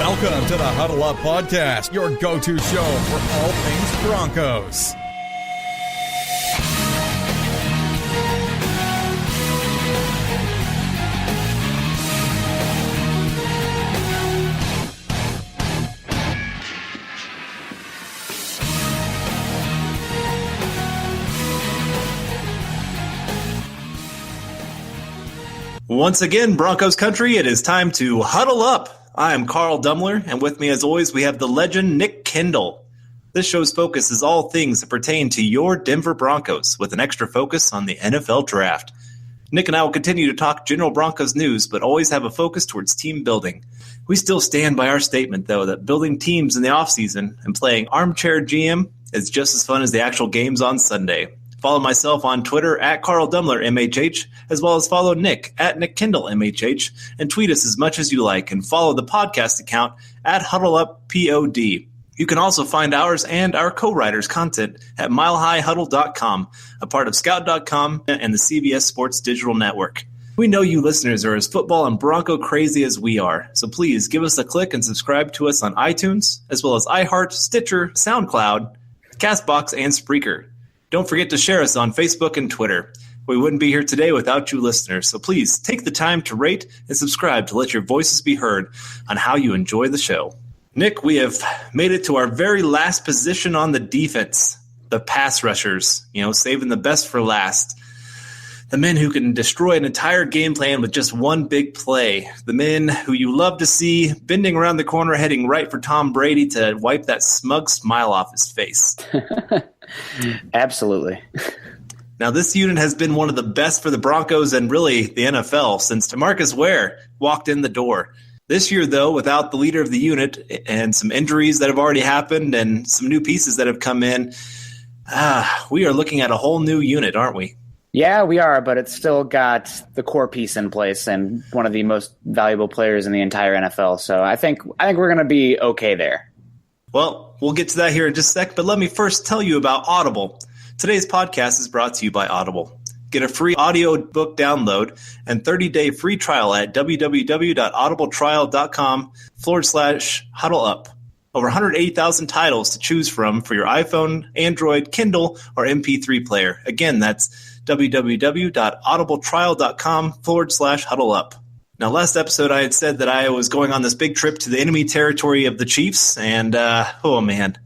Welcome to the Huddle Up Podcast, your go-to show for all things Broncos. Once again, Broncos country, it is time to huddle up. I am Carl Dumler, and with me as always, we have the legend Nick Kendell. This show's focus is all things that pertain to your Denver Broncos, with an extra focus on the NFL Draft. Nick and I will continue to talk general Broncos news, but always have a focus towards team building. We still stand by our statement, though, that building teams in the offseason and playing armchair GM is just as fun as the actual games on Sunday. Follow myself on Twitter at Carl Dumler, MHH, as well as follow Nick at Nick Kendell, MHH, and tweet us as much as you like, and follow the podcast account at HuddleUpPod. You can also find ours and our co-writers' content at milehighhuddle.com, a part of Scout.com and the CBS Sports Digital Network. We know you listeners are as football and Bronco crazy as we are, so please give us a click and subscribe to us on iTunes, as well as iHeart, Stitcher, SoundCloud, CastBox, and Spreaker. Don't forget to share us on Facebook and Twitter. We wouldn't be here today without you listeners, so please take the time to rate and subscribe to let your voices be heard on how you enjoy the show. Nick, we have made it to our very last position on the defense, the pass rushers, saving the best for last. The men who can destroy an entire game plan with just one big play. The men who you love to see bending around the corner, heading right for Tom Brady to wipe that smug smile off his face. Absolutely. Now, this unit has been one of the best for the Broncos and really the NFL since DeMarcus Ware walked in the door. This year, though, without the leader of the unit and some injuries that have already happened and some new pieces that have come in, we are looking at a whole new unit, aren't we? Yeah, we are, but it's still got the core piece in place and one of the most valuable players in the entire NFL. So I think we're going to be okay there. Well, we'll get to that here in just a sec, but let me first tell you about Audible. Today's podcast is brought to you by Audible. Get a free audiobook download and 30-day free trial at www.audibletrial.com/huddleup. Over 180,000 titles to choose from for your iPhone, Android, Kindle, or MP3 player. Again, that's www.audibletrial.com/huddleup. Now, last episode I had said that I was going on this big trip to the enemy territory of the Chiefs, and oh man,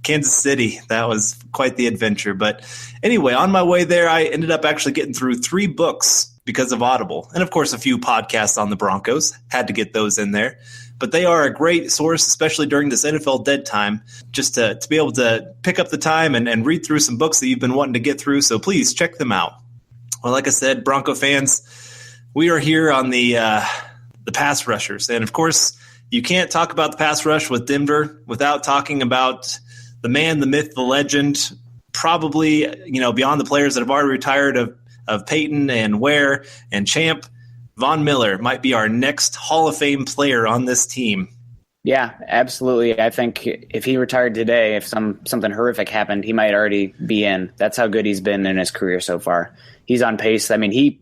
Kansas City, that was quite the adventure. But anyway, on my way there, I ended up actually getting through 3 books because of Audible. And of course, a few podcasts on the Broncos. Had to get those in there. But they are a great source, especially during this NFL dead time, just to be able to pick up the time and read through some books that you've been wanting to get through. So please check them out. Well, like I said, Bronco fans, we are here on the pass rushers. And of course, you can't talk about the pass rush with Denver without talking about the man, the myth, the legend, probably, beyond the players that have already retired of Peyton and Ware and Champ. Von Miller might be our next Hall of Fame player on this team. Yeah, absolutely. I think if he retired today, if something horrific happened, he might already be in. That's how good he's been in his career so far. He's on pace. I mean, he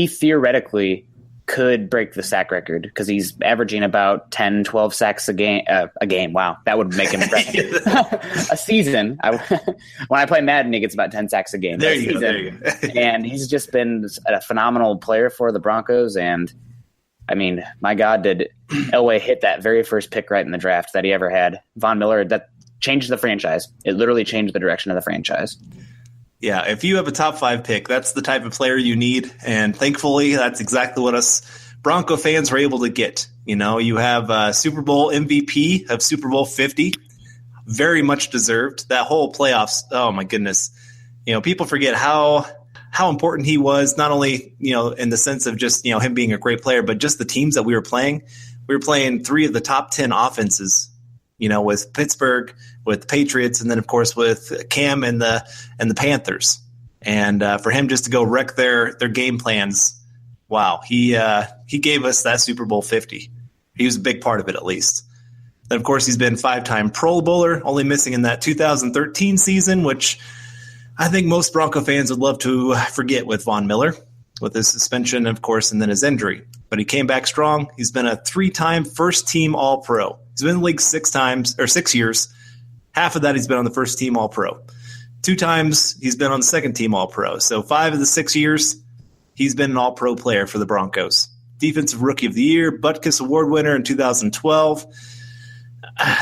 theoretically could break the sack record because he's averaging about 10, 12 sacks a game. Wow, that would make him a season. When I play Madden, he gets about 10 sacks a game. There you go. And he's just been a phenomenal player for the Broncos. And, I mean, my God, did Elway hit that very first pick right in the draft that he ever had. Von Miller, that changed the franchise. It literally changed the direction of the franchise. Yeah, if you have a top 5 pick, that's the type of player you need. And thankfully, that's exactly what us Bronco fans were able to get. You have a Super Bowl MVP of Super Bowl 50. Very much deserved. That whole playoffs, oh my goodness. People forget how important he was, not only, in the sense of just, him being a great player, but just the teams that we were playing. We were playing 3 of the top 10 offenses, with Pittsburgh, with the Patriots, and then of course with Cam and the Panthers. And for him just to go wreck their game plans, wow, he gave us that Super Bowl 50. He was a big part of it, at least. Then of course he's been 5-time Pro Bowler, only missing in that 2013 season, which I think most Bronco fans would love to forget with Von Miller, with his suspension, of course, and then his injury. but he came back strong. He's been a 3-time first-team All-Pro. He's been in the league 6 years. Half of that he's been on the first-team All-Pro. 2 times he's been on the second-team All-Pro. So 5 of the 6 years, he's been an All-Pro player for the Broncos. Defensive Rookie of the Year, Butkus Award winner in 2012.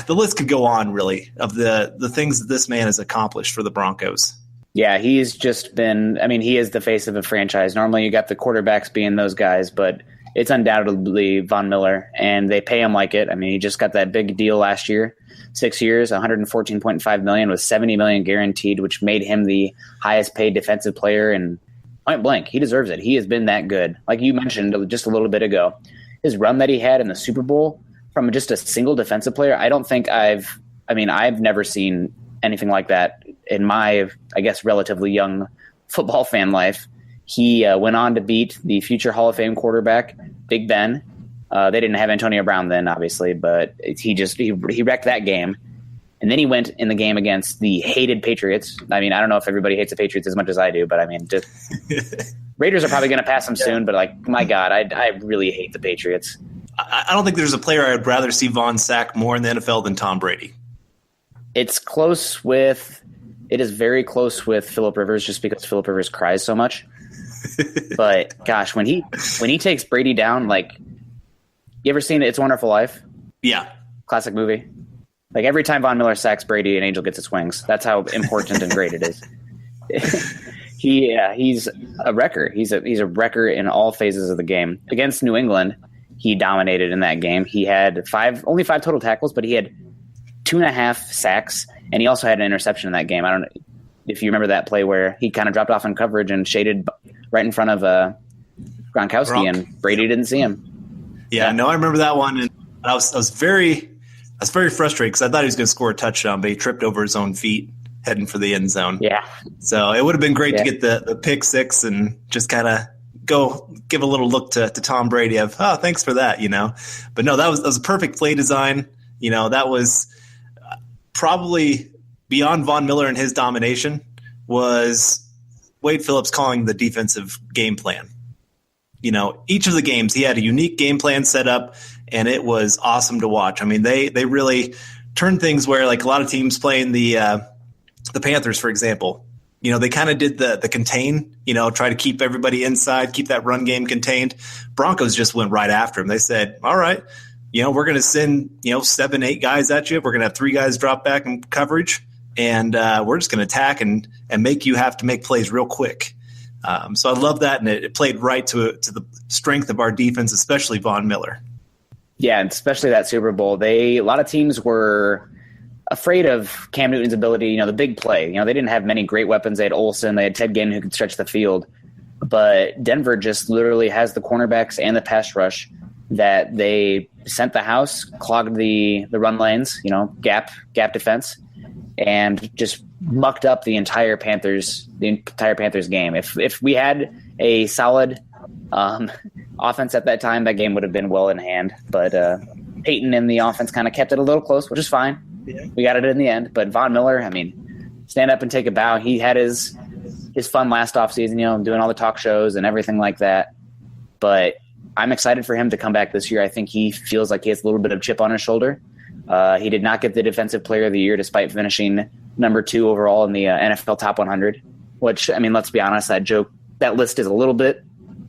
The list could go on, really, of the things that this man has accomplished for the Broncos. Yeah, he's just been – I mean, he is the face of a franchise. Normally you got the quarterbacks being those guys, but it's undoubtedly Von Miller, and they pay him like it. I mean, he just got that big deal last year, 6 years, $114.5 million with $70 million guaranteed, which made him the highest paid defensive player in point blank. He deserves it. He has been that good. Like you mentioned just a little bit ago, his run that he had in the Super Bowl from just a single defensive player, I don't think I've never seen anything like that in my, I guess, relatively young football fan life. He went on to beat the future Hall of Fame quarterback, Big Ben. They didn't have Antonio Brown then, obviously, but he wrecked that game. And then he went in the game against the hated Patriots. I mean, I don't know if everybody hates the Patriots as much as I do, but I mean, just Raiders are probably going to pass them soon. But like, my God, I really hate the Patriots. I don't think there's a player I'd rather see Von sack more in the NFL than Tom Brady. It is very close with Phillip Rivers, just because Phillip Rivers cries so much. But gosh, when he takes Brady down, like, you ever seen It's a Wonderful Life? Yeah. Classic movie. Like, every time Von Miller sacks Brady, an angel gets its wings. That's how important and great it is. He's a wrecker. He's a wrecker in all phases of the game. Against New England, he dominated in that game. He had only 5 total tackles, but he had 2.5 sacks, and he also had an interception in that game. I don't know if you remember that play where he kind of dropped off in coverage and shaded right in front of Gronkowski, and Brady didn't see him. Yeah, no, I remember that one, and I was very frustrated because I thought he was going to score a touchdown, but he tripped over his own feet heading for the end zone. Yeah. So it would have been great to get the pick six and just kind of go give a little look to Tom Brady of, oh, thanks for that, But no, that was a perfect play design. That was probably beyond Von Miller and his domination was Wade Phillips calling the defensive game plan. Each of the games he had a unique game plan set up, and it was awesome to watch. I mean, they really turned things where, like, a lot of teams playing the Panthers, for example, they kind of did the contain, try to keep everybody inside, keep that run game contained. Broncos just went right after him. They said, all right, we're going to send, 7, 8 guys at you. We're going to have 3 guys drop back in coverage, and we're just going to attack and make you have to make plays real quick. So I love that, and it played right to the strength of our defense, especially Von Miller. Yeah, and especially that Super Bowl. A lot of teams were afraid of Cam Newton's ability, the big play. They didn't have many great weapons. They had Olsen, they had Ted Ginn who could stretch the field. But Denver just literally has the cornerbacks and the pass rush that they sent the house, clogged the run lanes, gap defense, and just mucked up the entire Panthers game. If we had a solid offense at that time, that game would have been well in hand. But Peyton and the offense kind of kept it a little close, which is fine. Yeah. We got it in the end. But Von Miller, I mean, stand up and take a bow. He had his fun last offseason, doing all the talk shows and everything like that. But I'm excited for him to come back this year. I think he feels like he has a little bit of chip on his shoulder. He did not get the Defensive Player of the Year despite finishing number 2 overall in the NFL Top 100, which, I mean, let's be honest, that list is a little bit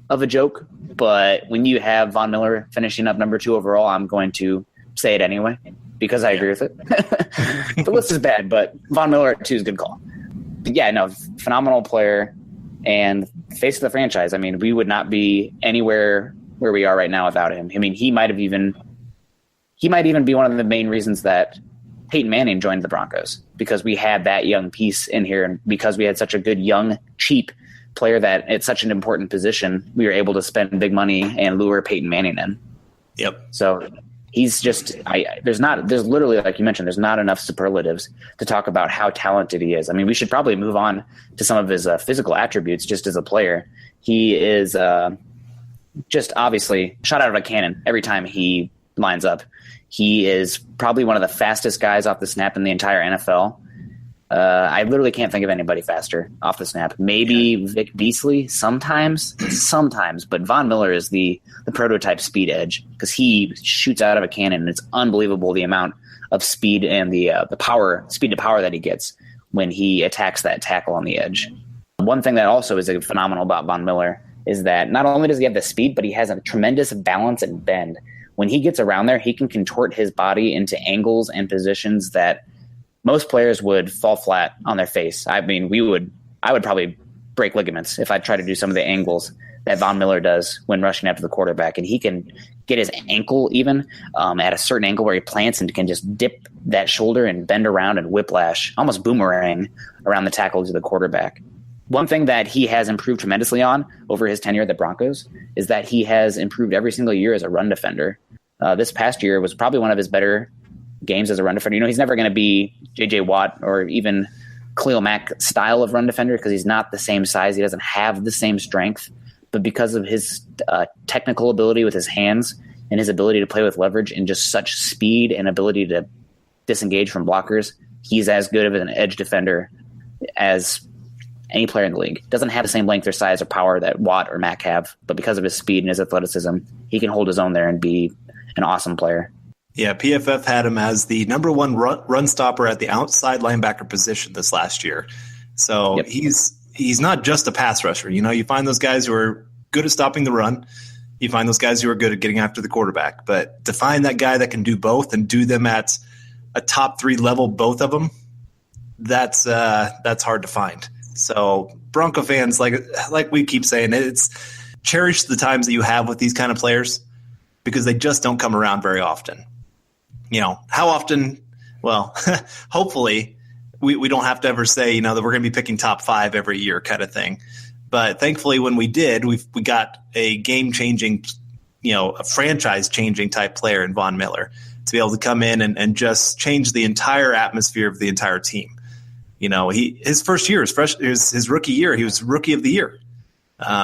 of a joke. But when you have Von Miller finishing up number 2 overall, I'm going to say it anyway because I agree with it. The list is bad, but Von Miller at 2 is a good call. But yeah, no, phenomenal player and face of the franchise. I mean, we would not be anywhere where we are right now without him. I mean, he might even be one of the main reasons that Peyton Manning joined the Broncos, because we had that young piece in here, and because we had such a good, young, cheap player that it's such an important position, we were able to spend big money and lure Peyton Manning in. Yep. So he's just there's literally, like you mentioned, there's not enough superlatives to talk about how talented he is. I mean, we should probably move on to some of his physical attributes just as a player. He is just obviously shot out of a cannon every time he lines up. He is probably one of the fastest guys off the snap in the entire NFL. I literally can't think of anybody faster off the snap. Maybe Vic Beasley sometimes, but Von Miller is the prototype speed edge because he shoots out of a cannon, and it's unbelievable the amount of speed and the speed to power that he gets when he attacks that tackle on the edge. One thing that also is phenomenal about Von Miller is that not only does he have the speed, but he has a tremendous balance and bend. When he gets around there, he can contort his body into angles and positions that most players would fall flat on their face. I mean, I would probably break ligaments if I tried to do some of the angles that Von Miller does when rushing after the quarterback. And he can get his ankle even at a certain angle where he plants and can just dip that shoulder and bend around and whiplash, almost boomerang around the tackle to the quarterback. One thing that he has improved tremendously on over his tenure at the Broncos is that he has improved every single year as a run defender. This past year was probably one of his better games as a run defender. You know, he's never going to be J.J. Watt or even Khalil Mack style of run defender because he's not the same size. He doesn't have the same strength. But because of his technical ability with his hands and his ability to play with leverage and just such speed and ability to disengage from blockers, he's as good of an edge defender as any player in the league. Doesn't have the same length or size or power that Watt or Mack have, but because of his speed and his athleticism, he can hold his own there and be an awesome player. Yeah, PFF had him as the number one run stopper at the outside linebacker position this last year. So yep. He's not just a pass rusher. You know, you find those guys who are good at stopping the run. You find those guys who are good at getting after the quarterback. But to find that guy that can do both and do them at a top 3 level, both of them, that's hard to find. So Bronco fans, like we keep saying, it's cherish the times that you have with these kind of players because they just don't come around very often. You know, how often? Well, hopefully we don't have to ever say, you know, that we're going to be picking top 5 every year kind of thing. But thankfully when we did, we got a game-changing, you know, a franchise-changing type player in Von Miller to be able to come in and just change the entire atmosphere of the entire team. You know, his first year, his rookie year, he was rookie of the year.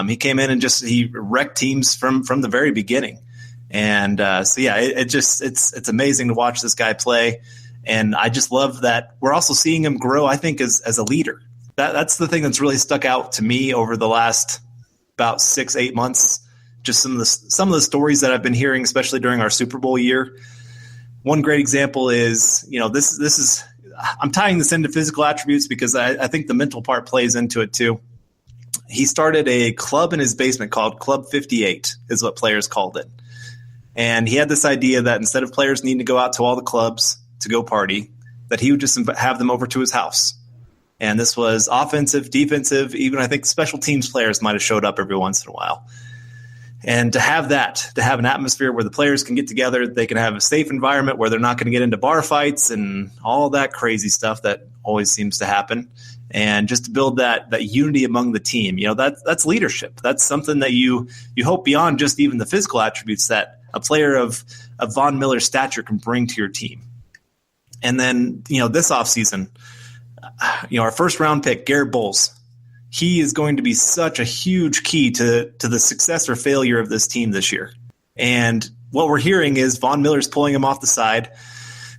He came in and he wrecked teams from the very beginning. And it's amazing to watch this guy play. And I just love that we're also seeing him grow, I think, as a leader. That's the thing that's really stuck out to me over the last about 6-8 months. Just some of the stories that I've been hearing, especially during our Super Bowl year. One great example is, you know, this is I'm tying this into physical attributes because I think the mental part plays into it too. He started a club in his basement called Club 58 is what players called it. And he had this idea that instead of players needing to go out to all the clubs to go party, that he would just have them over to his house. And this was offensive, defensive, even I think special teams players might have showed up every once in a while. And to have an atmosphere where the players can get together, they can have a safe environment where they're not going to get into bar fights and all that crazy stuff that always seems to happen. And just to build that unity among the team, you know, that's leadership. That's something that you hope beyond just even the physical attributes that a player of Von Miller's stature can bring to your team. And then, you know, this offseason, you know, our first round pick, Garrett Bowles, he is going to be such a huge key to the success or failure of this team this year. And what we're hearing is Von Miller's pulling him off the side.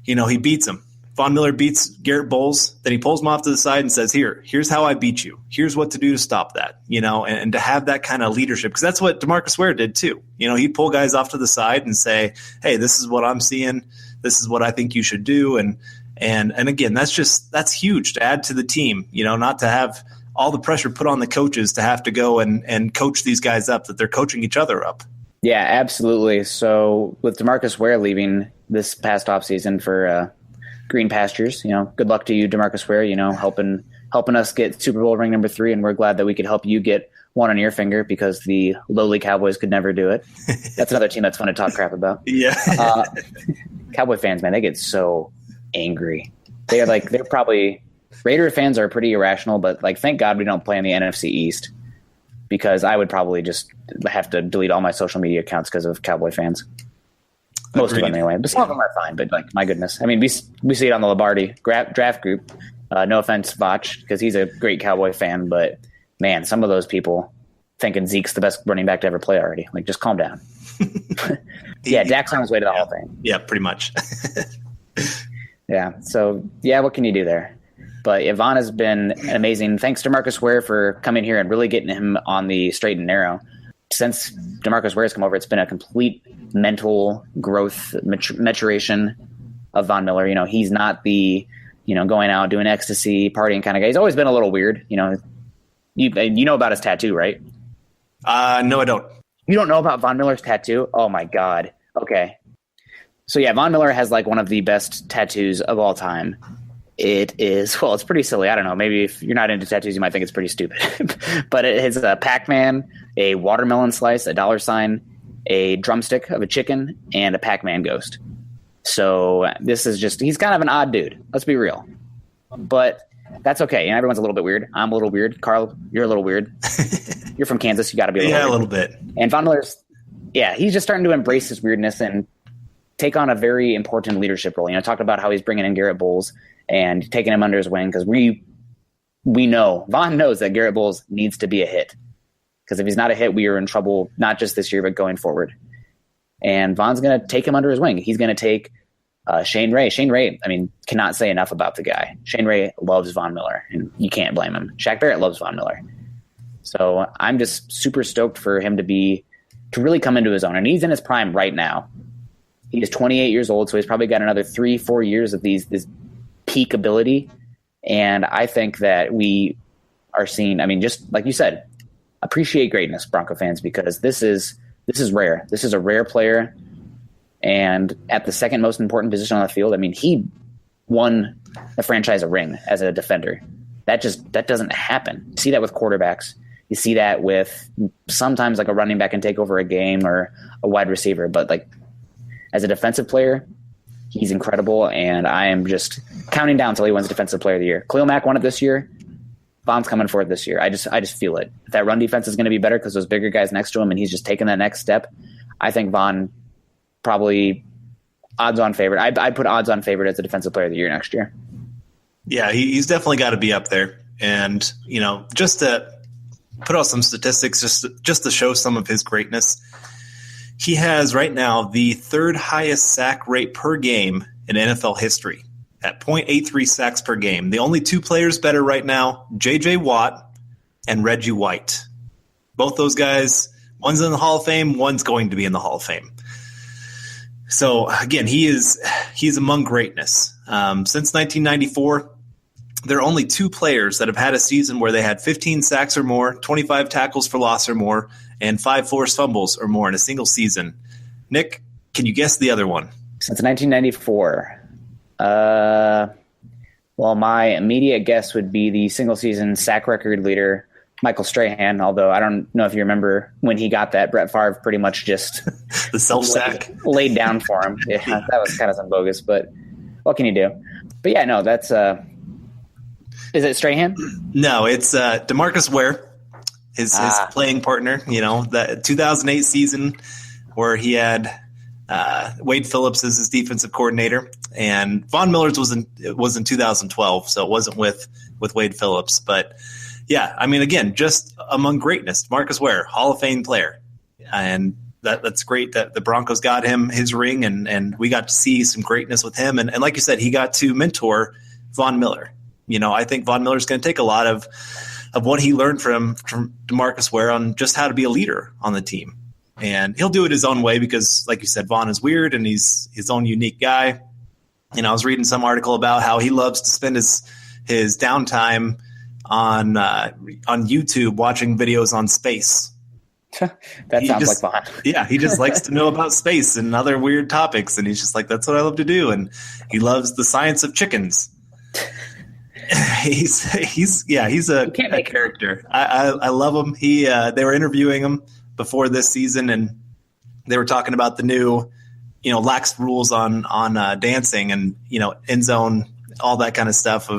You know, he beats him. Von Miller beats Garrett Bowles. Then he pulls him off to the side and says, here's how I beat you. Here's what to do to stop that, you know, and to have that kind of leadership. Because that's what DeMarcus Ware did too. You know, he'd pull guys off to the side and say, hey, this is what I'm seeing. This is what I think you should do. And again, that's huge to add to the team, you know, not to have all the pressure put on the coaches to have to go and coach these guys up, that they're coaching each other up. Yeah, absolutely. So with DeMarcus Ware leaving this past offseason for green pastures, you know, good luck to you, DeMarcus Ware, you know, helping us get Super Bowl ring number 3. And we're glad that we could help you get one on your finger because the lowly Cowboys could never do it. That's another team that's fun to talk crap about. Yeah. Cowboy fans, man, they get so angry. They're probably Raider fans are pretty irrational, but like, thank God we don't play in the NFC East because I would probably just have to delete all my social media accounts because of Cowboy fans. Most of them anyway, but some of them are fine. But like, my goodness, I mean, we see it on the Lombardi draft group. No offense, Vach, because he's a great Cowboy fan, but man, some of those people thinking Zeke's the best running back to ever play already. Like, just calm down. Yeah, Dak's on his way to the Hall of Fame. Yeah, pretty much. Yeah. So yeah, what can you do there? But Yvonne has been amazing. Thanks to Marcus Ware for coming here and really getting him on the straight and narrow. Since DeMarcus Ware's come over, it's been a complete mental growth, maturation of Von Miller. He's not the, going out, doing ecstasy, partying kind of guy. He's always been a little weird. You know about his tattoo, right? No, I don't. You don't know about Von Miller's tattoo? Oh, my God. Okay. So, yeah, Von Miller has, one of the best tattoos of all time. It's pretty silly. I don't know. Maybe if you're not into tattoos, you might think it's pretty stupid. But it has a Pac-Man, a watermelon slice, a $, a drumstick of a chicken, and a Pac-Man ghost. So this is he's kind of an odd dude. Let's be real. But that's okay. Everyone's a little bit weird. I'm a little weird. Carl, you're a little weird. You're from Kansas. You got to be a little bit. And Von Miller's, he's just starting to embrace his weirdness and take on a very important leadership role. Talked about how he's bringing in Garrett Bowles and taking him under his wing because we know, Von knows that Garrett Bowles needs to be a hit. Because if he's not a hit, we are in trouble, not just this year, but going forward. And Von's going to take him under his wing. He's going to take Shane Ray. Shane Ray, cannot say enough about the guy. Shane Ray loves Von Miller, and you can't blame him. Shaq Barrett loves Von Miller. So I'm just super stoked for him to really come into his own. And he's in his prime right now. He is 28 years old, so he's probably got another 3-4 years of this peak ability. And I think that we are seeing, just like you said, appreciate greatness, Bronco fans, because this is rare. This is a rare player. And at the second most important position on the field, he won the franchise a ring as a defender. That doesn't happen. You see that with quarterbacks. You see that with sometimes a running back can take over a game or a wide receiver. But as a defensive player, he's incredible. And I am just counting down until he wins Defensive Player of the Year. Khalil Mack won it this year. Von's coming for it this year. I just feel it. If that run defense is going to be better because those bigger guys next to him and he's just taking that next step, I think Von probably odds-on favorite. I'd put odds-on favorite as a Defensive Player of the Year next year. Yeah, he's definitely got to be up there. And, just to put out some statistics, just to show some of his greatness, he has right now the third highest sack rate per game in NFL history at 0.83 sacks per game. The only two players better right now, J.J. Watt and Reggie White. Both those guys, one's in the Hall of Fame, one's going to be in the Hall of Fame. So, again, he's among greatness. Since 1994, there are only two players that have had a season where they had 15 sacks or more, 25 tackles for loss or more, and 5 forced fumbles or more in a single season. Nick, can you guess the other one? Since 1994. Well, my immediate guess would be the single-season sack record leader, Michael Strahan, although I don't know if you remember when he got that, Brett Favre pretty much just the self-sack laid down for him. Yeah, that was kind of some bogus, but what can you do? But yeah, no, that's is it Strahan? No, it's DeMarcus Ware, his playing partner, that 2008 season where he had Wade Phillips as his defensive coordinator, and Von Miller's was in 2012, so it wasn't with Wade Phillips, but yeah, again, just among greatness, Marcus Ware, Hall of Fame player. And that's great that the Broncos got him his ring, and we got to see some greatness with him. And like you said, he got to mentor Von Miller. I think Von Miller's going to take a lot of what he learned from DeMarcus Ware on just how to be a leader on the team. And he'll do it his own way because, like you said, Von is weird and he's his own unique guy. I was reading some article about how he loves to spend his downtime on YouTube watching videos on space. That sounds like Von. Yeah, he just likes to know about space and other weird topics, and he's just like, that's what I love to do. And he loves the science of chickens. he's a character. I love him. They were interviewing him before this season, and they were talking about the new, lax rules on dancing and end zone, all that kind of stuff.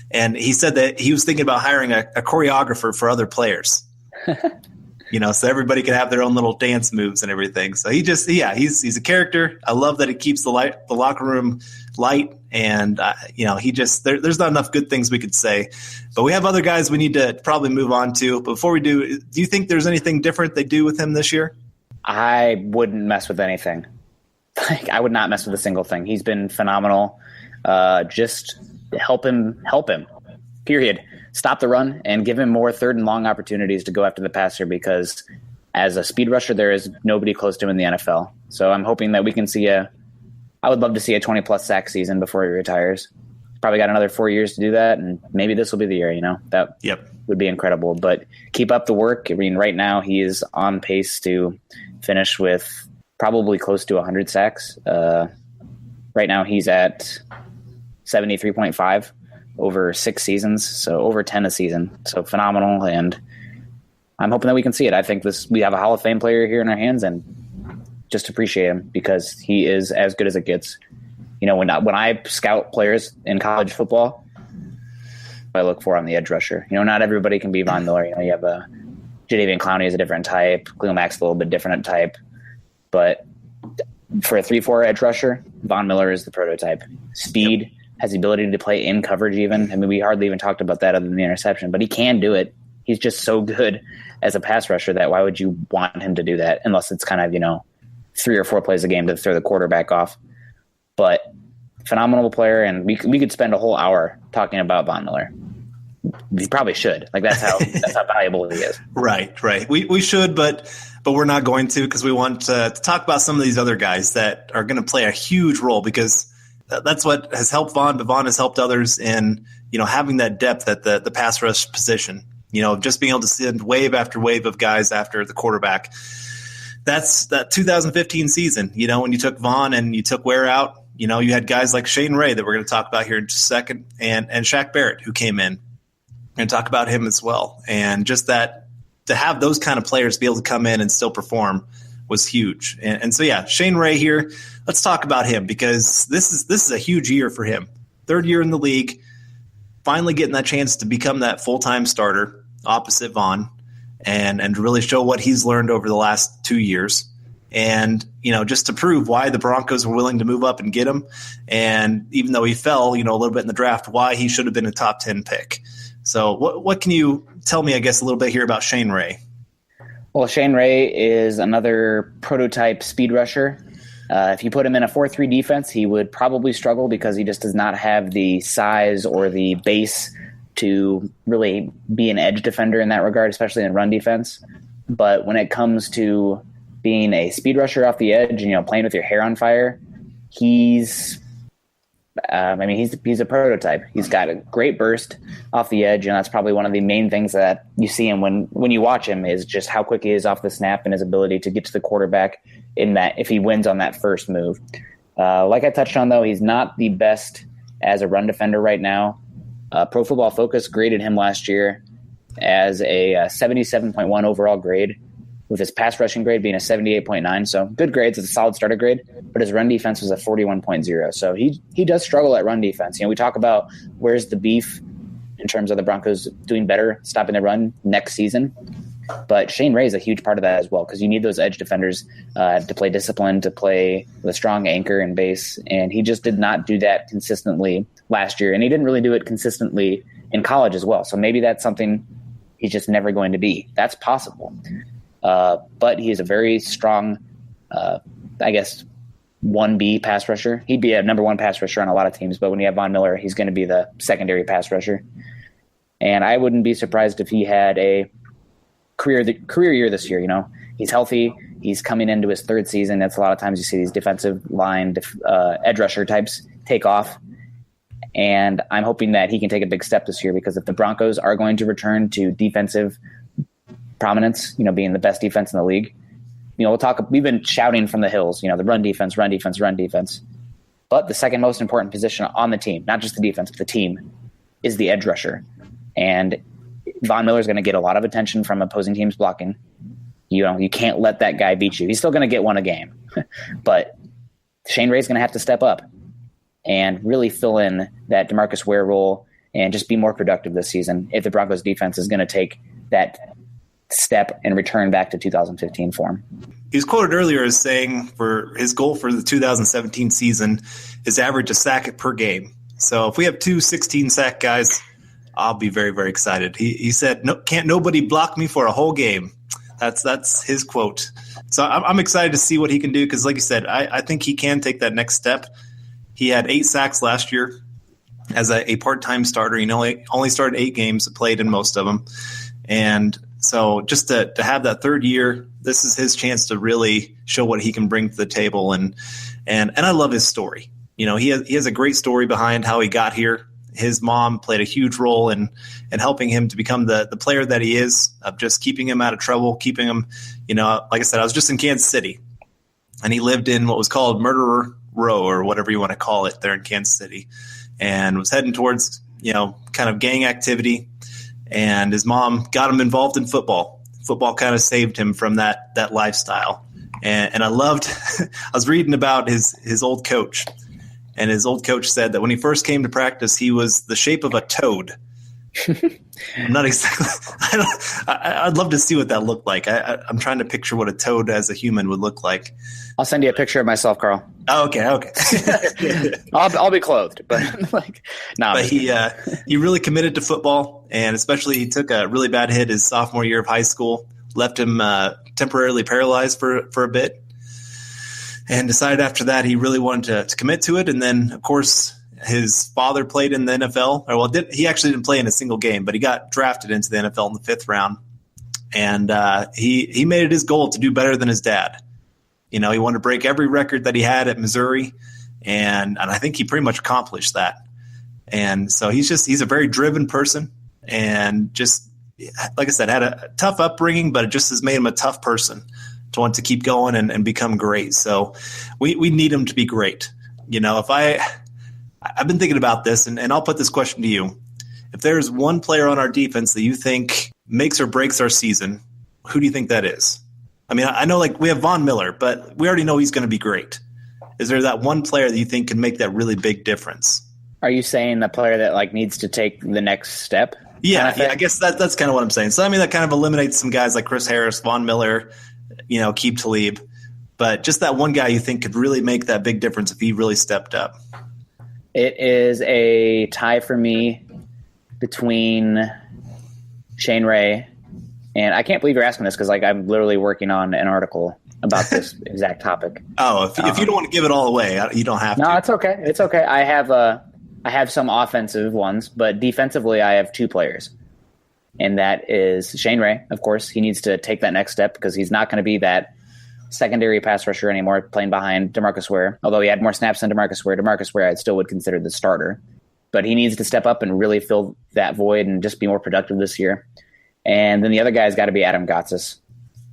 And he said that he was thinking about hiring a choreographer for other players. So everybody can have their own little dance moves and everything. So he's a character. I love that he keeps the locker room light, and there's not enough good things we could say, but we have other guys we need to probably move on to. But before we do you think there's anything different they do with him this year? I wouldn't mess with anything. I would not mess with a single thing. He's been phenomenal. Just help him. period. Stop the run and give him more third and long opportunities to go after the passer, because as a speed rusher, there is nobody close to him in the NFL. So I'm hoping that we can see I would love to see a 20-plus sack season before he retires. Probably got another 4 years to do that, and maybe this will be the year, That would be incredible. But keep up the work. I mean, right now he is on pace to finish with probably close to 100 sacks. Right now he's at 73.5 over 6 seasons, so over 10 a season. So phenomenal, and I'm hoping that we can see it. I think we have a Hall of Fame player here in our hands, and just appreciate him because he is as good as it gets. When I scout players in college football, I look for on the edge rusher. Not everybody can be Von Miller. You have Jadeveon Clowney is a different type. Khalil Mack's a little bit different type. But for a 3-4 edge rusher, Von Miller is the prototype. Speed, has the ability to play in coverage even. I mean, we hardly even talked about that other than the interception, but he can do it. He's just so good as a pass rusher that why would you want him to do that unless it's kind of, 3 or 4 plays a game to throw the quarterback off. But phenomenal player, and we could spend a whole hour talking about Von Miller. We probably should. That's how valuable he is. Right. We should, but we're not going to, because we want to talk about some of these other guys that are going to play a huge role, because that's what has helped Von, but Von has helped others in having that depth at the pass rush position. Just being able to send wave after wave of guys after the quarterback. That's that 2015 season. When you took Von and you took Ware out. You had guys like Shane Ray that we're going to talk about here in just a second, and Shaq Barrett, who came in. We're going to talk about him as well. And just that, to have those kind of players be able to come in and still perform was huge. And so, Shane Ray here, let's talk about him, because this is a huge year for him. 3rd year in the league, finally getting that chance to become that full-time starter opposite Von and really show what he's learned over the last 2 years. And, just to prove why the Broncos were willing to move up and get him. And even though he fell, a little bit in the draft, why he should have been a top 10 pick. So what can you tell me, I guess, a little bit here about Shane Ray? Well, Shane Ray is another prototype speed rusher. If you put him in a 4-3 defense, he would probably struggle because he just does not have the size or the base to really be an edge defender in that regard, especially in run defense. But when it comes to being a speed rusher off the edge, playing with your hair on fire, he's a prototype. He's got a great burst off the edge, and that's probably one of the main things that you see him when you watch him is just how quick he is off the snap and his ability to get to the quarterback in that if he wins on that first move. Like I touched on, though, he's not the best as a run defender right now. Pro Football Focus graded him last year as a 77.1 overall grade, with his pass rushing grade being a 78.9. So good grades. It's a solid starter grade, but his run defense was a 41.0. So he does struggle at run defense. We talk about where's the beef in terms of the Broncos doing better, stopping the run next season. But Shane Ray is a huge part of that as well, because you need those edge defenders to play discipline, to play with a strong anchor and base. And he just did not do that consistently last year. And he didn't really do it consistently in college as well. So maybe that's something he's just never going to be. That's possible. But he is a very strong, 1B pass rusher. He'd be a number 1 pass rusher on a lot of teams, but when you have Von Miller, he's going to be the secondary pass rusher. And I wouldn't be surprised if he had a career year this year. He's healthy. He's coming into his 3rd season. That's a lot of times you see these defensive line edge rusher types take off. And I'm hoping that he can take a big step this year, because if the Broncos are going to return to defensive prominence, being the best defense in the league, we've been shouting from the hills, the run defense. But the second most important position on the team, not just the defense, but the team, is the edge rusher. And Von Miller is going to get a lot of attention from opposing teams blocking. You can't let that guy beat you. He's still going to get one a game, but Shane Ray's going to have to step up and really fill in that DeMarcus Ware role and just be more productive this season if the Broncos defense is going to take that step and return back to 2015 form. He was quoted earlier as saying for his goal for the 2017 season is average a sack per game. So if we have 2 16-sack guys, I'll be very, very excited. He said, "No, can't nobody block me for a whole game." That's his quote. So I'm excited to see what he can do, because like you said, I think he can take that next step. He had 8 sacks last year. as a part-time starter. Only started 8 games, played in most of them. And so just to have that third year, this is his chance to really show what he can bring to the table. And I love his story. He has a great story behind how he got here. His mom played a huge role in helping him to become the player that he is, of just keeping him out of trouble, keeping him, like I said, I was just in Kansas City, and he lived in what was called Murderer Row, or whatever you want to call it, there in Kansas City, and was heading towards, kind of gang activity. And his mom got him involved in football. Football kind of saved him from that lifestyle. And I loved, I was reading about his old coach. And his old coach said that when he first came to practice, he was the shape of a toad. I'm not exactly. I'd love to see what that looked like. I'm trying to picture what a toad as a human would look like. I'll send you a picture of myself, Carl. Oh, okay. I'll be clothed, but nah. But he really committed to football, and especially he took a really bad hit his sophomore year of high school, left him temporarily paralyzed for a bit. And decided after that he really wanted to commit to it. And then, of course, his father played in the NFL. He actually didn't play in a single game, but he got drafted into the NFL in the 5th round. And he made it his goal to do better than his dad. He wanted to break every record that he had at Missouri, and I think he pretty much accomplished that. And so he's a very driven person, and just, like I said, had a tough upbringing, but it just has made him a tough person to want to keep going and become great. So we need him to be great. If I've been thinking about this, and I'll put this question to you. If there's one player on our defense that you think makes or breaks our season, who do you think that is? I mean, I know we have Von Miller, but we already know he's going to be great. Is there that one player that you think can make that really big difference? Are you saying the player that needs to take the next step? Yeah, I guess that's kind of what I'm saying. So, I mean, that kind of eliminates some guys like Chris Harris, Von Miller, Keep Talib. But just that one guy you think could really make that big difference if he really stepped up. It is a tie for me between Shane Ray, and I can't believe you're asking this because I'm literally working on an article about this exact topic. Oh, if you don't want to give it all away, you don't have to. No, it's okay. It's okay. I have some offensive ones, but defensively I have 2 players. And that is Shane Ray, of course. He needs to take that next step because he's not going to be that secondary pass rusher anymore, playing behind DeMarcus Ware. Although he had more snaps than DeMarcus Ware I still would consider the starter. But he needs to step up and really fill that void and just be more productive this year. And then the other guy's got to be Adam Gotsis.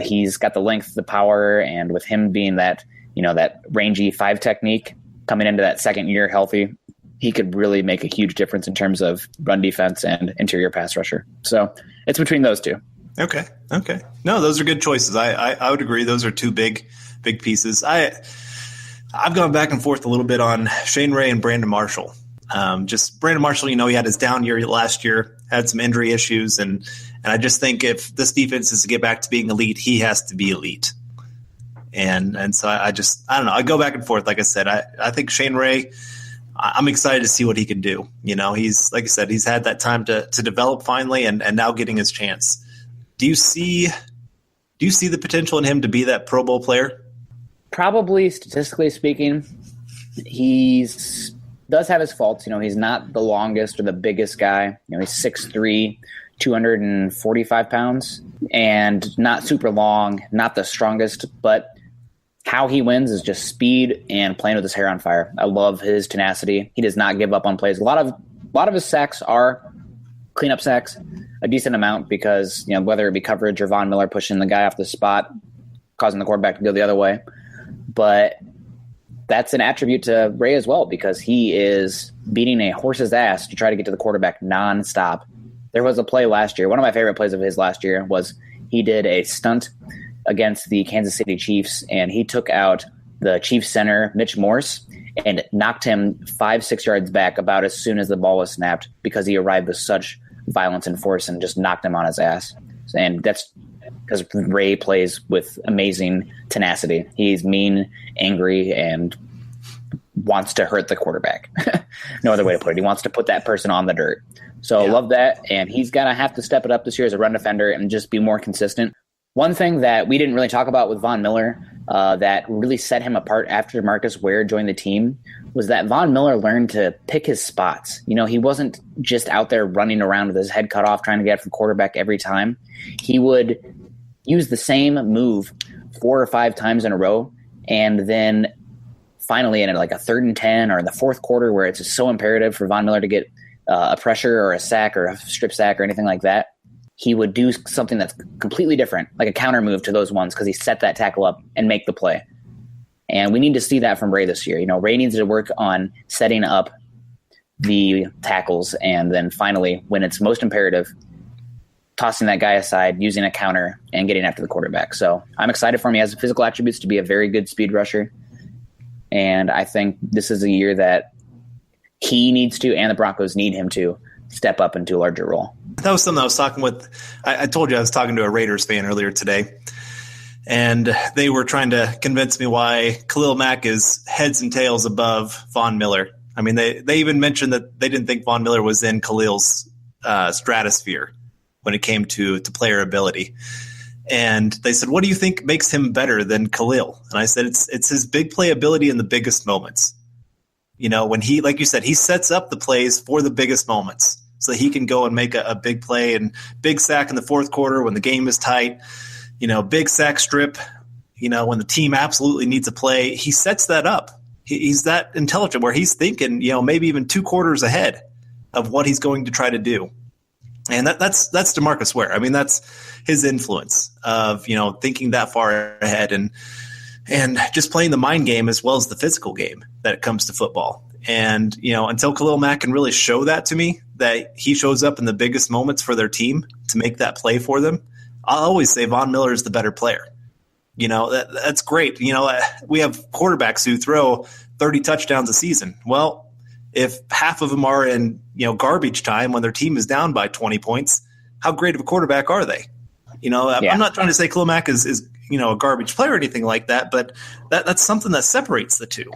He's got the length, the power, and with him being that, that rangy 5 technique coming into that second year healthy, he could really make a huge difference in terms of run defense and interior pass rusher. So it's between those 2. Okay. No, those are good choices. I would agree. Those are 2 big pieces. I've gone back and forth a little bit on Shane Ray and Brandon Marshall. Just Brandon Marshall, he had his down year last year, had some injury issues, and I just think if this defense is to get back to being elite, he has to be elite. And so I don't know. I go back and forth. Like I said, I think Shane Ray, I'm excited to see what he can do. He's, like I said, he's had that time to develop finally, and now getting his chance. Do you see the potential in him to be that Pro Bowl player? Probably, statistically speaking, he does have his faults. He's not the longest or the biggest guy. He's 6'3", 245 pounds, and not super long, not the strongest, but how he wins is just speed and playing with his hair on fire. I love his tenacity. He does not give up on plays. A lot of his sacks are cleanup sacks, a decent amount, because whether it be coverage or Von Miller pushing the guy off the spot, causing the quarterback to go the other way. But that's an attribute to Ray as well, because he is beating a horse's ass to try to get to the quarterback nonstop. There was a play last year. One of my favorite plays of his last year was he did a stunt against the Kansas City Chiefs, and he took out the Chiefs center, Mitch Morse, and knocked him 5-6 yards back about as soon as the ball was snapped, because he arrived with such violence and force and just knocked him on his ass. And that's because Ray plays with amazing tenacity. He's mean, angry, and wants to hurt the quarterback. No other way to put it. He wants to put that person on the dirt. So I love that, and he's going to have to step it up this year as a run defender and just be more consistent. One thing that we didn't really talk about with Von Miller that really set him apart after DeMarcus Ware joined the team was that Von Miller learned to pick his spots. He wasn't just out there running around with his head cut off trying to get from quarterback every time. He would use the same move 4 or 5 times in a row, and then finally in like a 3rd and 10 or in the fourth quarter where it's just so imperative for Von Miller to get a pressure or a sack or a strip sack or anything like that, he would do something that's completely different, like a counter move to those ones because he set that tackle up and make the play. And we need to see that from Ray this year. Ray needs to work on setting up the tackles and then finally, when it's most imperative, tossing that guy aside, using a counter, and getting after the quarterback. So I'm excited for him. He has the physical attributes to be a very good speed rusher. And I think this is a year that he needs to, and the Broncos need him to, step up into a larger role. That was something I was talking with. I told you I was talking to a Raiders fan earlier today, and they were trying to convince me why Khalil Mack is heads and tails above Von Miller. I mean, they even mentioned that they didn't think Von Miller was in Khalil's stratosphere when it came to player ability. And they said, what do you think makes him better than Khalil? And I said, it's his big play ability in the biggest moments. When he, like you said, he sets up the plays for the biggest moments so that he can go and make a big play and big sack in the fourth quarter when the game is tight, big sack strip, when the team absolutely needs a play. He sets that up. He's that intelligent where he's thinking, maybe even 2 quarters ahead of what he's going to try to do. And that's DeMarcus Ware. I mean, that's his influence of, thinking that far ahead and just playing the mind game as well as the physical game that it comes to football. And, until Khalil Mack can really show that to me, that he shows up in the biggest moments for their team to make that play for them, I'll always say Von Miller is the better player. That's great. We have quarterbacks who throw 30 touchdowns a season. Well, if half of them are in, garbage time when their team is down by 20 points, how great of a quarterback are they? I'm not trying to say Khalil Mack is a garbage player or anything like that, but that's something that separates the two.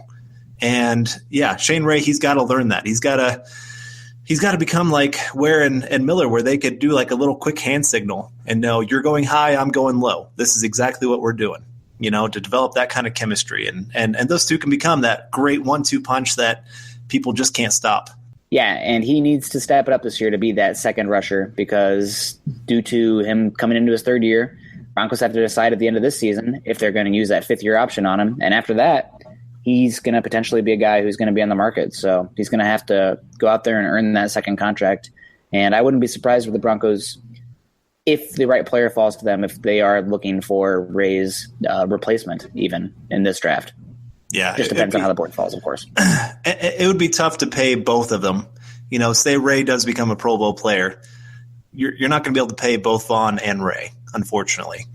And yeah, Shane Ray, he's got to learn that. He's got to become like Ware and Miller, where they could do like a little quick hand signal and know you're going high, I'm going low. This is exactly what we're doing, to develop that kind of chemistry. And those two can become that great 1-2 punch that people just can't stop. Yeah, and he needs to step it up this year to be that second rusher because due to him coming into his 3rd year, Broncos have to decide at the end of this season if they're going to use that 5th-year option on him. And after that, he's going to potentially be a guy who's going to be on the market. So he's going to have to go out there and earn that second contract. And I wouldn't be surprised with the Broncos, if the right player falls to them, if they are looking for Ray's replacement even in this draft. Yeah, just depends on how the board falls, of course. It would be tough to pay both of them. Say Ray does become a Pro Bowl player, you're not going to be able to pay both Vaughn and Ray, unfortunately.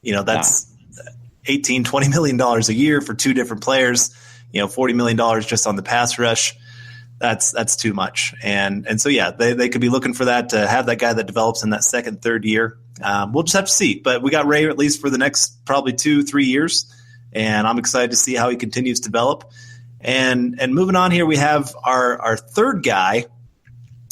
That's $18-20 million a year for 2 different players. $40 million just on the pass rush. That's too much. And so yeah, they could be looking for that to have that guy that develops in that 2nd, 3rd year. We'll just have to see. But we got Ray at least for the next probably 2-3 years. And I'm excited to see how he continues to develop. And moving on here, we have our 3rd guy.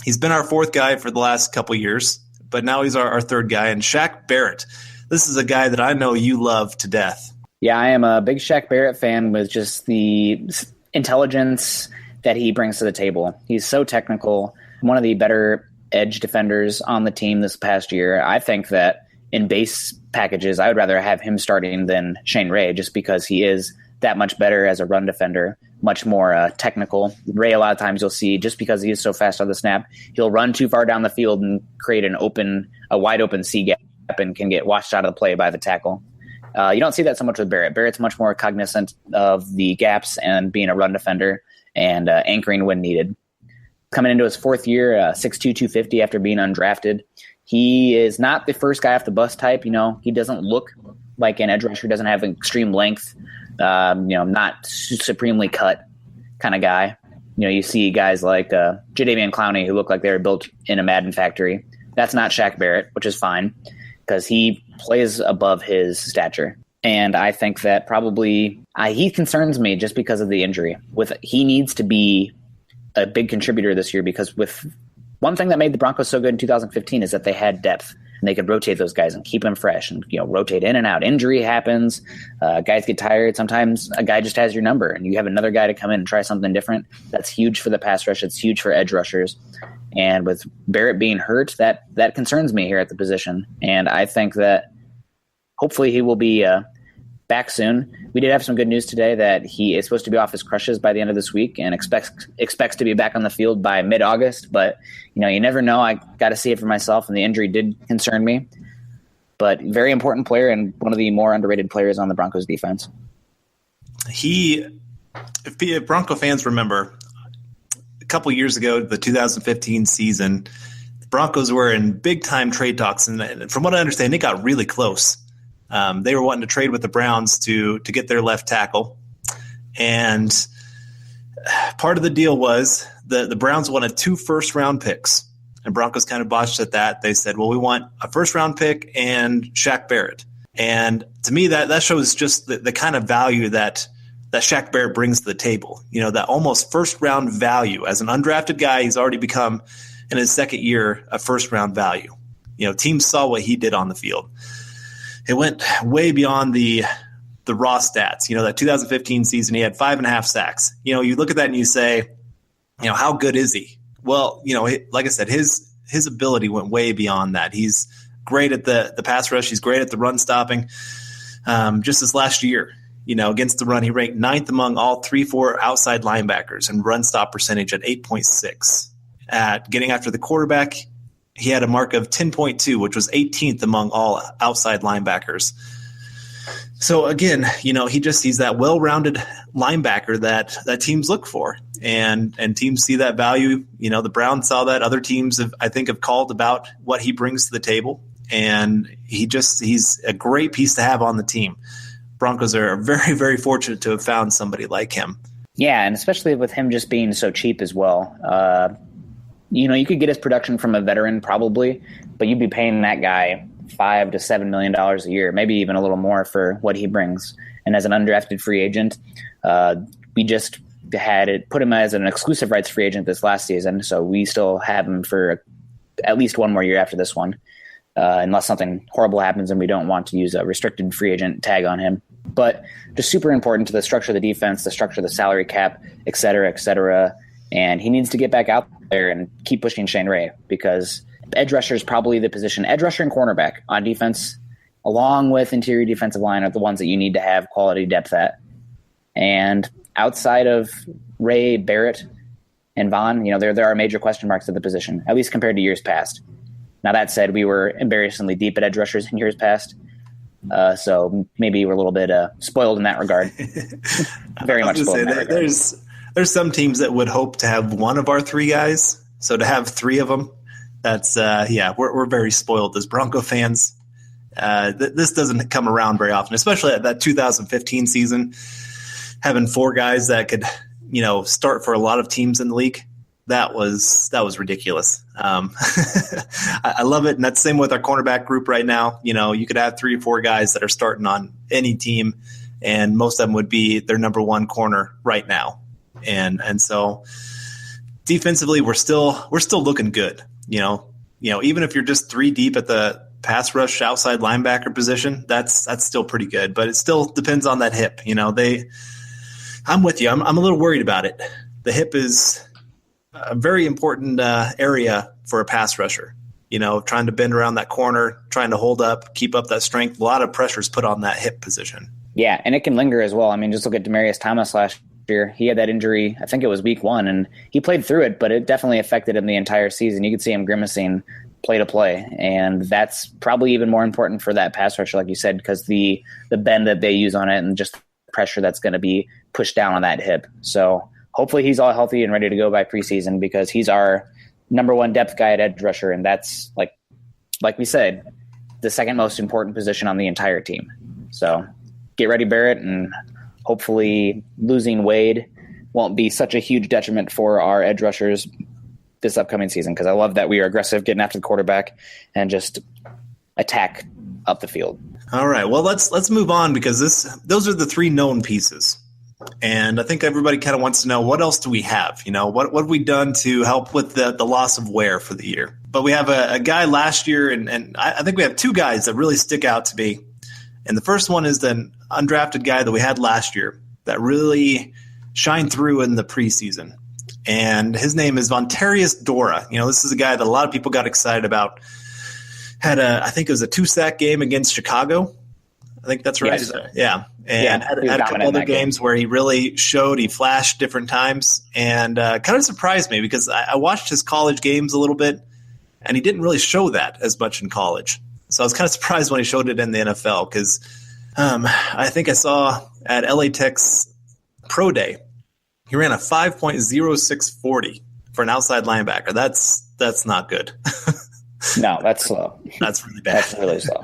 He's been our 4th guy for the last couple years, but now he's our 3rd guy, and Shaq Barrett. This is a guy that I know you love to death. Yeah, I am a big Shaq Barrett fan with just the intelligence that he brings to the table. He's so technical, one of the better edge defenders on the team this past year. I think that in base packages, I would rather have him starting than Shane Ray just because he is that much better as a run defender, much more technical. Ray, a lot of times you'll see, just because he is so fast on the snap, he'll run too far down the field and create a wide open C gap and can get washed out of the play by the tackle. You don't see that so much with Barrett. Barrett's much more cognizant of the gaps and being a run defender and anchoring when needed. Coming into his 4th year, 6'2", 250 after being undrafted. He is not the first guy off the bus type. He doesn't look like an edge rusher. Doesn't have extreme length. Not supremely cut kind of guy. You see guys like Jadeveon Clowney who look like they were built in a Madden factory. That's not Shaq Barrett, which is fine because he plays above his stature. And I think that probably he concerns me just because of the injury. He needs to be a big contributor this year because with one thing that made the Broncos so good in 2015 is that they had depth. and they could rotate those guys and keep them fresh and, rotate in and out. Injury happens. Guys get tired. Sometimes a guy just has your number and you have another guy to come in and try something different. That's huge for the pass rush. It's huge for edge rushers. And with Barrett being hurt, that concerns me here at the position. And I think that hopefully he will be back soon. We did have some good news today that he is supposed to be off his crutches by the end of this week and expects to be back on the field by mid-August. But, you never know. I got to see it for myself, and the injury did concern me. But very important player and one of the more underrated players on the Broncos defense. If Bronco fans remember, a couple years ago, the 2015 season, the Broncos were in big-time trade talks. And from what I understand, they got really close. They were wanting to trade with the Browns to get their left tackle. And part of the deal was the Browns wanted 2 first-round picks. And Broncos kind of botched at that. They said, well, we want a first-round pick and Shaq Barrett. And to me, that shows just the kind of value that Shaq Barrett brings to the table. That almost first-round value. As an undrafted guy, he's already become, in his second year, a first-round value. Teams saw what he did on the field. It went way beyond the raw stats. That 2015 season, he had 5.5 sacks. You look at that and you say, how good is he? Well, like I said, his ability went way beyond that. He's great at the pass rush. He's great at the run stopping. Just this last year, against the run, he ranked 9th among all 3-4 outside linebackers and run stop percentage at 8.6. At getting after the quarterback, he had a mark of 10.2, which was 18th among all outside linebackers. So again, he's that well-rounded linebacker that teams look for, and teams see that value. The Browns saw that. Other teams have called about what he brings to the table, and he's a great piece to have on the team. Broncos are very, very fortunate to have found somebody like him. Yeah, and especially with him just being so cheap as well. You could get his production from a veteran probably, but you'd be paying that guy $5 to $7 million a year, maybe even a little more for what he brings. And as an undrafted free agent, we just put him as an exclusive rights free agent this last season, so we still have him for at least one more year after this one, unless something horrible happens and we don't want to use a restricted free agent tag on him. But just super important to the structure of the defense, the structure of the salary cap, et cetera, et cetera. And he needs to get back out there and keep pushing Shane Ray, because edge rusher is probably the position. Edge rusher and cornerback on defense, along with interior defensive line, are the ones that you need to have quality depth at. And outside of Ray, Barrett, and Vaughn, there are major question marks at the position, at least compared to years past. Now, that said, we were embarrassingly deep at edge rushers in years past. So maybe we're a little bit spoiled in that regard. Very much spoiled in that regard. There's some teams that would hope to have one of our 3 guys. So to have 3 of them, that's we're very spoiled as Bronco fans. This doesn't come around very often, especially at that 2015 season. Having 4 guys that could, start for a lot of teams in the league, that was ridiculous. I love it, and that's the same with our cornerback group right now. You could have 3 or 4 guys that are starting on any team, and most of them would be their number 1 corner right now. And so defensively, we're still looking good. Even if you're just 3 deep at the pass rush outside linebacker position, that's still pretty good. But it still depends on that hip. I'm with you. I'm a little worried about it. The hip is a very important area for a pass rusher. Trying to bend around that corner, trying to hold up, keep up that strength. A lot of pressure is put on that hip position. Yeah, and it can linger as well. I mean, just look at Demaryius Thomas last year. He had that injury, I think it was week 1, and he played through it, but it definitely affected him the entire season. You could see him grimacing play to play, and that's probably even more important for that pass rusher, like you said, because the bend that they use on it and just the pressure that's going to be pushed down on that hip. So hopefully he's all healthy and ready to go by preseason, because he's our number 1 depth guy at edge rusher, and that's, like we said, the second most important position on the entire team. So get ready, Barrett, and hopefully losing Wade won't be such a huge detriment for our edge rushers this upcoming season, because I love that we are aggressive getting after the quarterback and just attack up the field. All right, well, let's move on, because those are the 3 known pieces. And I think everybody kind of wants to know, what else do we have? What have we done to help with the loss of Ware for the year? But we have a guy last year, and I think we have two guys that really stick out to me. And the first one is the undrafted guy that we had last year that really shined through in the preseason. And his name is Vontarius Dora. This is a guy that a lot of people got excited about. I think it was a 2-sack game against Chicago. I think that's right. Yes. Yeah. And had a couple other games where he really showed, he flashed different times, and kind of surprised me because I watched his college games a little bit, and he didn't really show that as much in college. So I was kind of surprised when he showed it in the NFL because I think I saw at LA Tech's Pro Day, he ran a 5.0640 for an outside linebacker. That's not good. No, that's slow. That's really bad. That's really slow.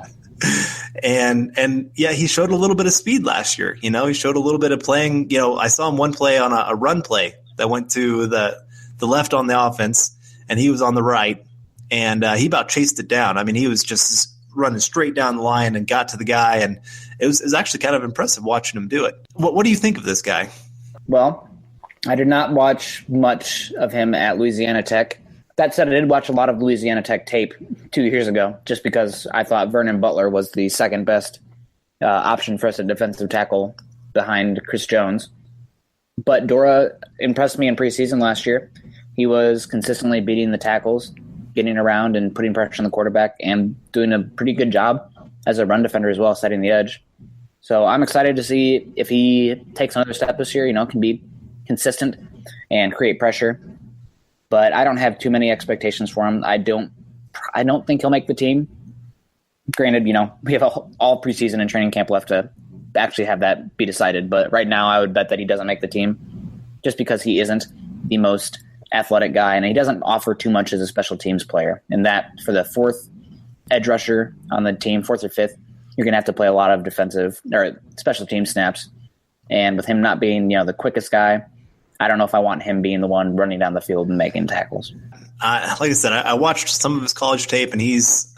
And yeah, he showed a little bit of speed last year. He showed a little bit of playing. I saw him one play on a run play that went to the left on the offense, and he was on the right, and he about chased it down. I mean, he was just running straight down the line and got to the guy, and it was actually kind of impressive watching him do it. What do you think of this guy? Well, I did not watch much of him at Louisiana Tech. That said, I did watch a lot of Louisiana Tech tape 2 years ago just because I thought Vernon Butler was the second best option for us at defensive tackle behind Chris Jones. But Dora impressed me in preseason last year. He was consistently beating the tackles, getting around and putting pressure on the quarterback, and doing a pretty good job as a run defender as well, setting the edge. So I'm excited to see if he takes another step this year, can be consistent and create pressure. But I don't have too many expectations for him. I don't think he'll make the team. Granted, we have all preseason and training camp left to actually have that be decided. But right now, I would bet that he doesn't make the team just because he isn't the most athletic guy, and he doesn't offer too much as a special teams player. And that for the fourth edge rusher on the team, fourth or fifth, you're going to have to play a lot of defensive or special team snaps. And with him not being, the quickest guy, I don't know if I want him being the one running down the field and making tackles. Like I said, I watched some of his college tape, and he's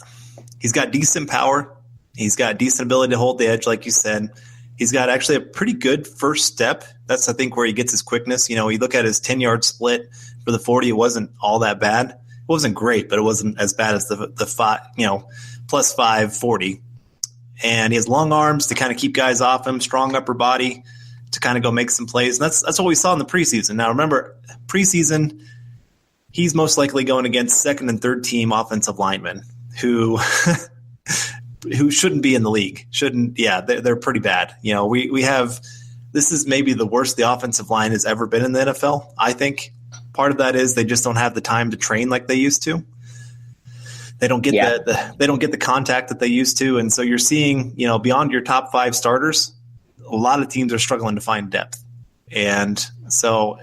got decent power. He's got decent ability to hold the edge, like you said. He's got actually a pretty good first step. That's, I think, where he gets his quickness. You look at his 10-yard split for the 40, it wasn't all that bad. It wasn't great, but it wasn't as bad as the 5, plus 5 40. And he has long arms to kind of keep guys off him, strong upper body to kind of go make some plays. And that's what we saw in the preseason. Now, remember, preseason, he's most likely going against second and third team offensive linemen who shouldn't be in the league. They're pretty bad. We have – this is maybe the worst the offensive line has ever been in the NFL, I think. Part of that is they just don't have the time to train like they used to. They don't get they don't get the contact that they used to. And so you're seeing, beyond your top 5 starters – a lot of teams are struggling to find depth. And so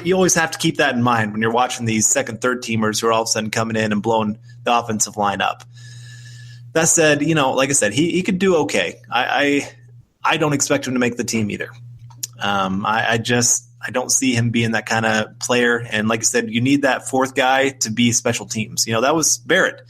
you always have to keep that in mind when you're watching these second, third teamers who are all of a sudden coming in and blowing the offensive line up. That said, like I said, he could do okay. I don't expect him to make the team either. I don't see him being that kind of player. And like I said, you need that fourth guy to be special teams. That was Barrett.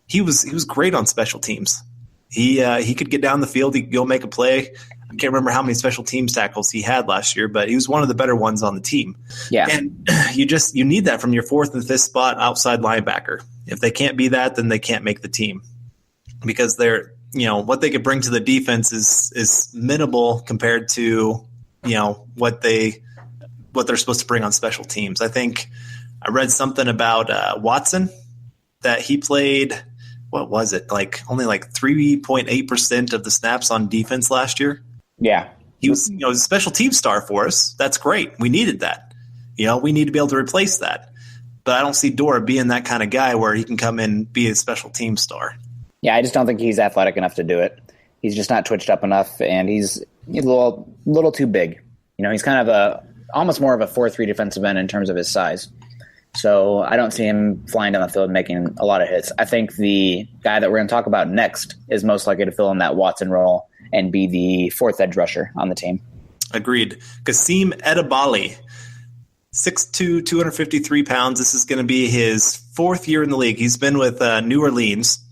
He was great on special teams. He could get down the field. He could go make a play. I can't remember how many special teams tackles he had last year, but he was one of the better ones on the team. Yeah. And you need that from your fourth and fifth spot outside linebacker. If they can't be that, then they can't make the team because they're, what they could bring to the defense is minimal compared to, what they're supposed to bring on special teams. I think I read something about Watson that he played, what was it? Only 3.8% of the snaps on defense last year. Yeah. He was, a special team star for us. That's great. We needed that. We need to be able to replace that. But I don't see Dora being that kind of guy where he can come in and be a special team star. Yeah, I just don't think he's athletic enough to do it. He's just not twitched up enough, and he's a little too big. He's kind of almost more of a 4-3 defensive end in terms of his size. So I don't see him flying down the field making a lot of hits. I think the guy that we're going to talk about next is most likely to fill in that Watson role and be the fourth edge rusher on the team. Agreed. Kasim Edebali, 6'2", 253 pounds. This is going to be his 4th year in the league. He's been with New Orleans,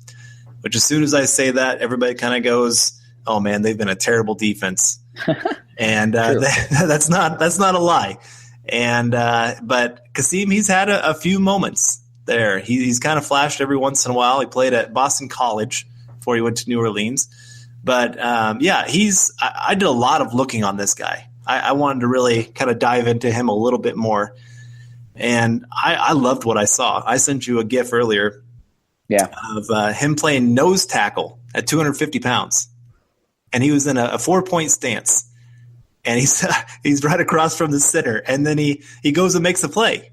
which as soon as I say that, everybody kind of goes, oh, man, they've been a terrible defense. And that's not a lie. And but Kasim, he's had a few moments there. He's kind of flashed every once in a while. He played at Boston College before he went to New Orleans. But I did a lot of looking on this guy. I wanted to really kind of dive into him a little bit more. And I loved what I saw. I sent you a GIF earlier of him playing nose tackle at 250 pounds. And he was in a 4-point stance. And he's right across from the center. And then he goes and makes a play.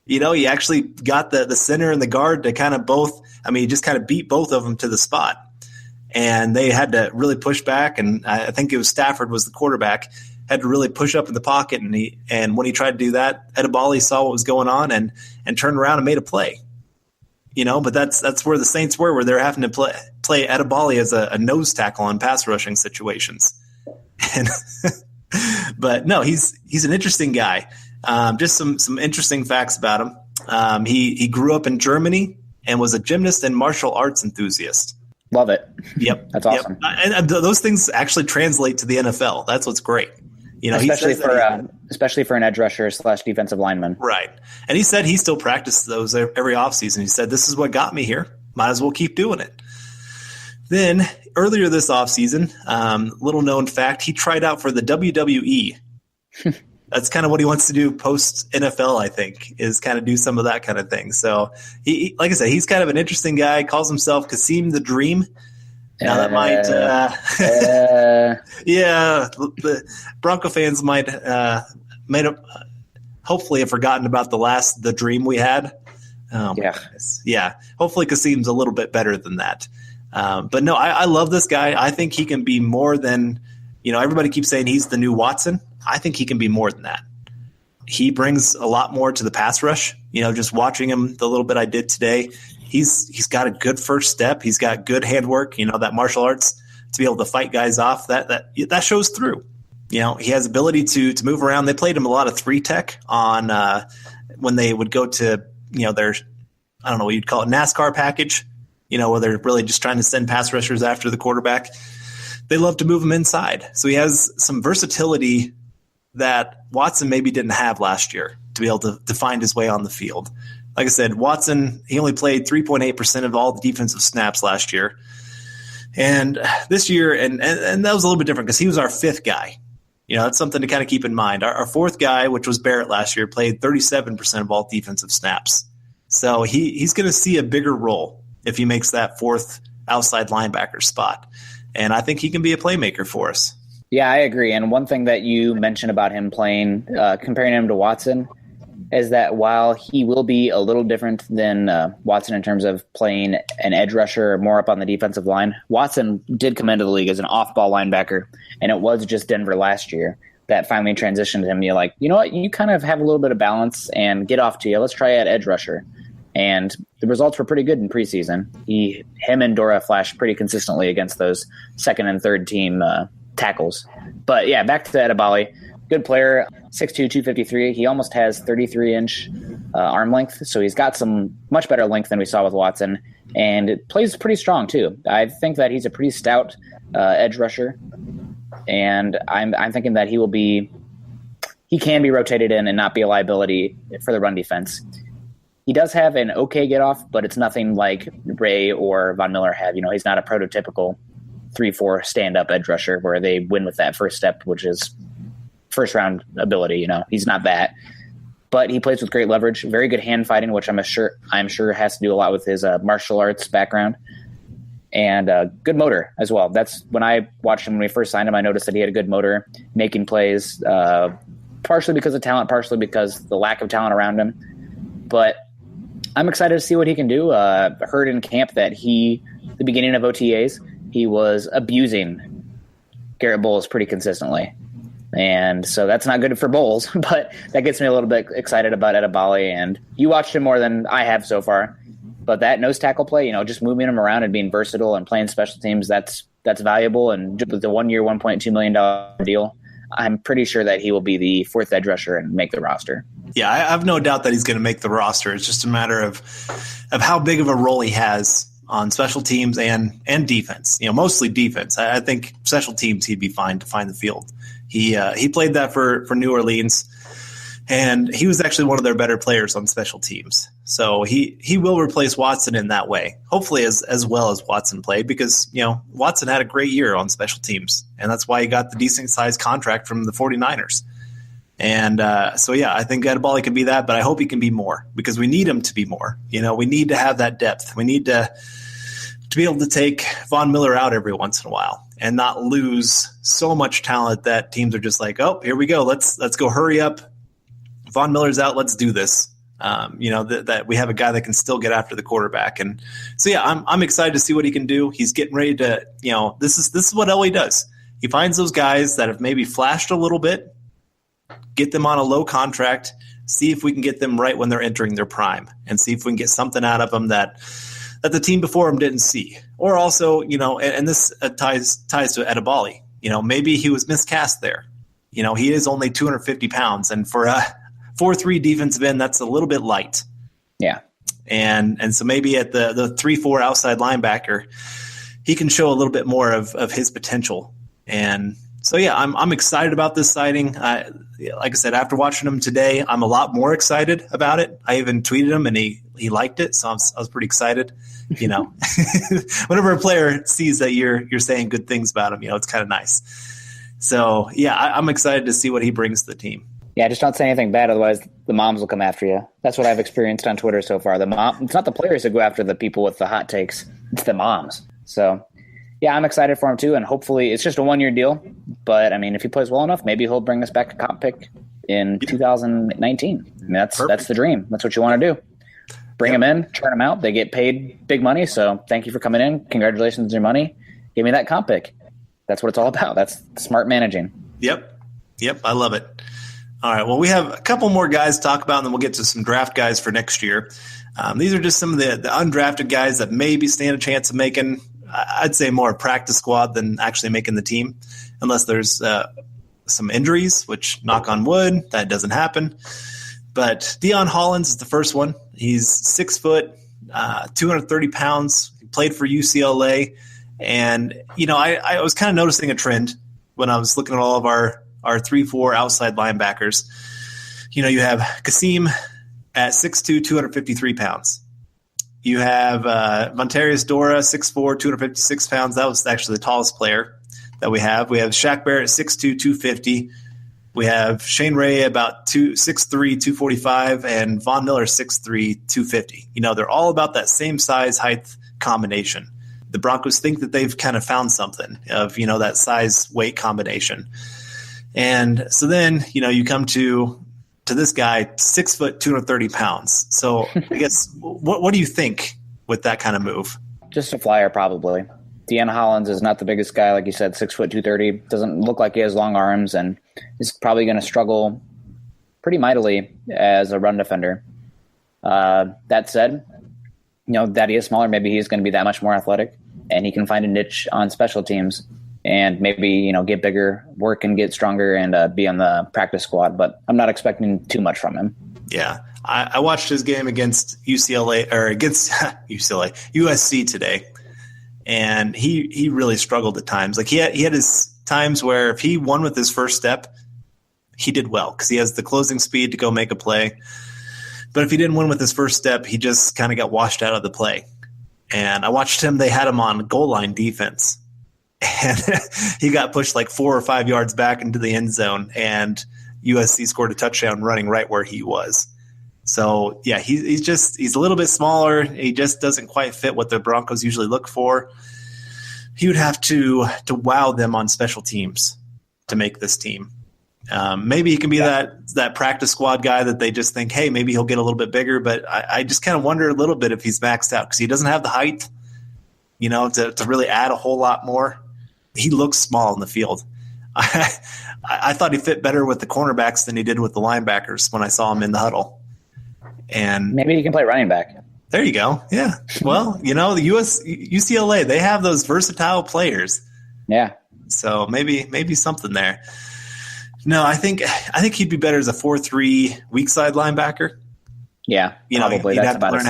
You know, he actually got the center and the guard to kind of both – I mean, he just kind of beat both of them to the spot. And they had to really push back. And I think it was Stafford was the quarterback, had to really push up in the pocket. And when he tried to do that, Edebali saw what was going on and turned around and made a play. You know, but that's where the Saints where they're having to play Edebali as a nose tackle in pass rushing situations. And but no, he's an interesting guy. Just some interesting facts about him. He grew up in Germany and was a gymnast and martial arts enthusiast. Love it. Yep, that's awesome. Yep. And those things actually translate to the NFL. That's what's great. You know, especially for an edge rusher / defensive lineman. Right. And he said he still practiced those every offseason. He said, this is what got me here. Might as well keep doing it. Then earlier this offseason, little known fact, he tried out for the WWE. That's kind of what he wants to do post NFL, I think, is kind of do some of that kind of thing. So he like I said, he's kind of an interesting guy. Calls himself Kasim the Dream. Now that might, the Bronco fans might hopefully have forgotten about the dream we had. Yeah. Hopefully Kasim's a little bit better than that. But no, I love this guy. I think he can be more than, you know, everybody keeps saying he's the new Watson. I think he can be more than that. He brings a lot more to the pass rush. You know, just watching him the little bit I did today, he's got a good first step. He's got good handwork, you know, that martial arts to be able to fight guys off. That shows through. You know, he has ability to move around. They played him a lot of 3-tech on when they would go to, you know, their, I don't know what you'd call it, NASCAR package, you know, where they're really just trying to send pass rushers after the quarterback. They love to move him inside. So he has some versatility that Watson maybe didn't have last year to be able to find his way on the field. Like I said, Watson, he only played 3.8% of all the defensive snaps last year. And this year, and that was a little bit different because he was our 5th guy. You know, that's something to kind of keep in mind. Our 4th guy, which was Barrett last year, played 37% of all defensive snaps. So he's going to see a bigger role if he makes that 4th outside linebacker spot. And I think he can be a playmaker for us. Yeah, I agree. And one thing that you mentioned about him playing, comparing him to Watson, is that while he will be a little different than Watson in terms of playing an edge rusher or more up on the defensive line, Watson did come into the league as an off-ball linebacker, and it was just Denver last year that finally transitioned him. You're like, you know what, you kind of have a little bit of balance and get off to you. Let's try at edge rusher. And the results were pretty good in preseason. Him and Dora flashed pretty consistently against those second and third team tackles. But yeah, back to Edebali. Good player, 6'2", 253. He almost has 33-inch arm length, so he's got some much better length than we saw with Watson, and it plays pretty strong too. I think that he's a pretty stout edge rusher, and I'm thinking that he can be rotated in and not be a liability for the run defense. He does have an okay get off, but it's nothing like Ray or Von Miller have. You know, he's not a prototypical 3-4 stand-up edge rusher where they win with that first step, which is first round ability. You know, he's not that, but he plays with great leverage, very good hand fighting, which I'm sure has to do a lot with his martial arts background, and good motor as well. That's when I watched him when we first signed him. I noticed that he had a good motor, making plays, partially because of talent, partially because the lack of talent around him. But I'm excited to see what he can do. Heard in camp that the beginning of OTAs, he was abusing Garrett Bowles pretty consistently. And so that's not good for Bowles, but that gets me a little bit excited about Edebali. And you watched him more than I have so far. But that nose tackle play, you know, just moving him around and being versatile and playing special teams, that's valuable. And with the 1 year, $1.2 million deal, I'm pretty sure that he will be the 4th edge rusher and make the roster. Yeah, I have no doubt that he's going to make the roster. It's just a matter of how big of a role he has on special teams and defense. Mostly defense. I think special teams he'd be fine to find the field. He played that for New Orleans, and he was actually one of their better players on special teams. So he will replace Watson in that way, hopefully as well as Watson played, because Watson had a great year on special teams, and that's why he got the decent sized contract from the 49ers. And so I think Adebawale can be that, but I hope he can be more, because we need him to be more. We need to have that depth. We need to be able to take Von Miller out every once in a while and not lose so much talent that teams are just like, oh, here we go. Let's go, hurry up. Von Miller's out. Let's do this. That we have a guy that can still get after the quarterback. And so, I'm excited to see what he can do. He's getting ready to, this is what Elway does. He finds those guys that have maybe flashed a little bit, get them on a low contract, see if we can get them right when they're entering their prime, and see if we can get something out of them that the team before him didn't see. Or also, and this ties to Adebawale. Maybe he was miscast there. He is only 250 pounds, and for a 4-3 defensive end, that's a little bit light. Yeah. And so maybe at the 3-4 outside linebacker, he can show a little bit more of his potential. And so, I'm excited about this signing. Like I said, after watching him today, I'm a lot more excited about it. I even tweeted him, and he liked it, so I was pretty excited. Whenever a player sees that you're saying good things about him, it's kind of nice. So, I'm excited to see what he brings to the team. Yeah, just don't say anything bad, otherwise the moms will come after you. That's what I've experienced on Twitter so far. It's not the players that go after the people with the hot takes. It's the moms. So, I'm excited for him too, and hopefully it's just a one-year deal. But, if he plays well enough, maybe he'll bring us back a comp pick in 2019. That's the dream. That's what you want to do. Bring him in, turn him out. They get paid big money, so thank you for coming in. Congratulations on your money. Give me that comp pick. That's what it's all about. That's smart managing. Yep, I love it. All right, well, we have a couple more guys to talk about, and then we'll get to some draft guys for next year. These are just some of the undrafted guys that maybe stand a chance of making, I'd say, more practice squad than actually making the team, unless there's some injuries, which, knock on wood, that doesn't happen. But Deion Hollins is the first one. He's 6 foot, 230 pounds. He played for UCLA. And, I was kind of noticing a trend when I was looking at all of our 3-4 outside linebackers. You have Kasim at 6'2", 253 pounds. You have Montarius Dora, 6'4", 256 pounds. That was actually the tallest player that we have. We have Shaq Barrett, 6'2", 250. We have Shane Ray about 6'3", 245, and Von Miller, 6'3", 250. They're all about that same size, height combination. The Broncos think that they've kind of found something of, that size weight combination. And so then, you come to this guy, 6 foot, 230 pounds. So I guess, what do you think with that kind of move? Just a flyer, probably. Deion Hollins is not the biggest guy, like you said, 6 foot, 230. Doesn't look like he has long arms, and is probably going to struggle pretty mightily as a run defender. That said, that he is smaller, maybe he's going to be that much more athletic, and he can find a niche on special teams and maybe, get bigger, work and get stronger, and be on the practice squad. But I'm not expecting too much from him. Yeah. I watched his game against USC today, and he really struggled at times. Like he had his times where if he won with his first step, he did well because he has the closing speed to go make a play. But if he didn't win with his first step, he just kind of got washed out of the play. And I watched him. They had him on goal line defense, and he got pushed like 4 or 5 yards back into the end zone, and USC scored a touchdown running right where he was. So, yeah, he's a little bit smaller. He just doesn't quite fit what the Broncos usually look for. He would have to wow them on special teams to make this team. Maybe he can be that practice squad guy that they just think, hey, maybe he'll get a little bit bigger. But I just kind of wonder a little bit if he's maxed out because he doesn't have the height, to really add a whole lot more. He looks small in the field. I thought he fit better with the cornerbacks than he did with the linebackers when I saw him in the huddle. And maybe he can play running back. There you go. Yeah. Well, the UCLA, they have those versatile players. Yeah. So maybe something there. No, I think he'd be better as a 4-3 weak side linebacker. Yeah, probably. You'd have to learn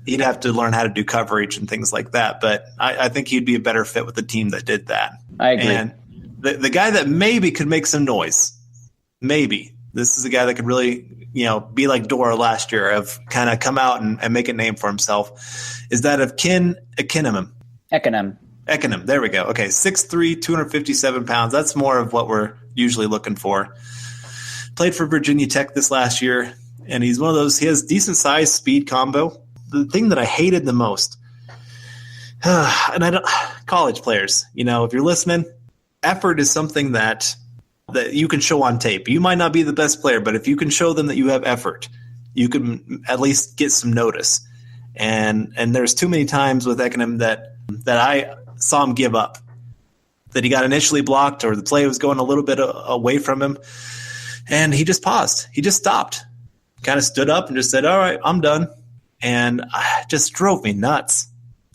he'd have to learn how to do coverage and things like that. But I think he'd be a better fit with the team that did that. I agree. And the guy that maybe could make some noise, maybe this is a guy that could really, be like Dora last year, of kind of come out and make a name for himself, is that of Eckenem. There we go. Okay, 6'3", 257 pounds. That's more of what we're usually looking for. Played for Virginia Tech this last year, and he's one of those. He has decent size, speed combo. The thing that I hated the most, and college players, if you're listening, effort is something that you can show on tape. You might not be the best player, but if you can show them that you have effort, you can at least get some notice. And there's too many times with Eckenem that I saw him give up, that he got initially blocked or the play was going a little bit away from him, and he just paused. He just stopped, kind of stood up and just said, all right, I'm done. And it just drove me nuts.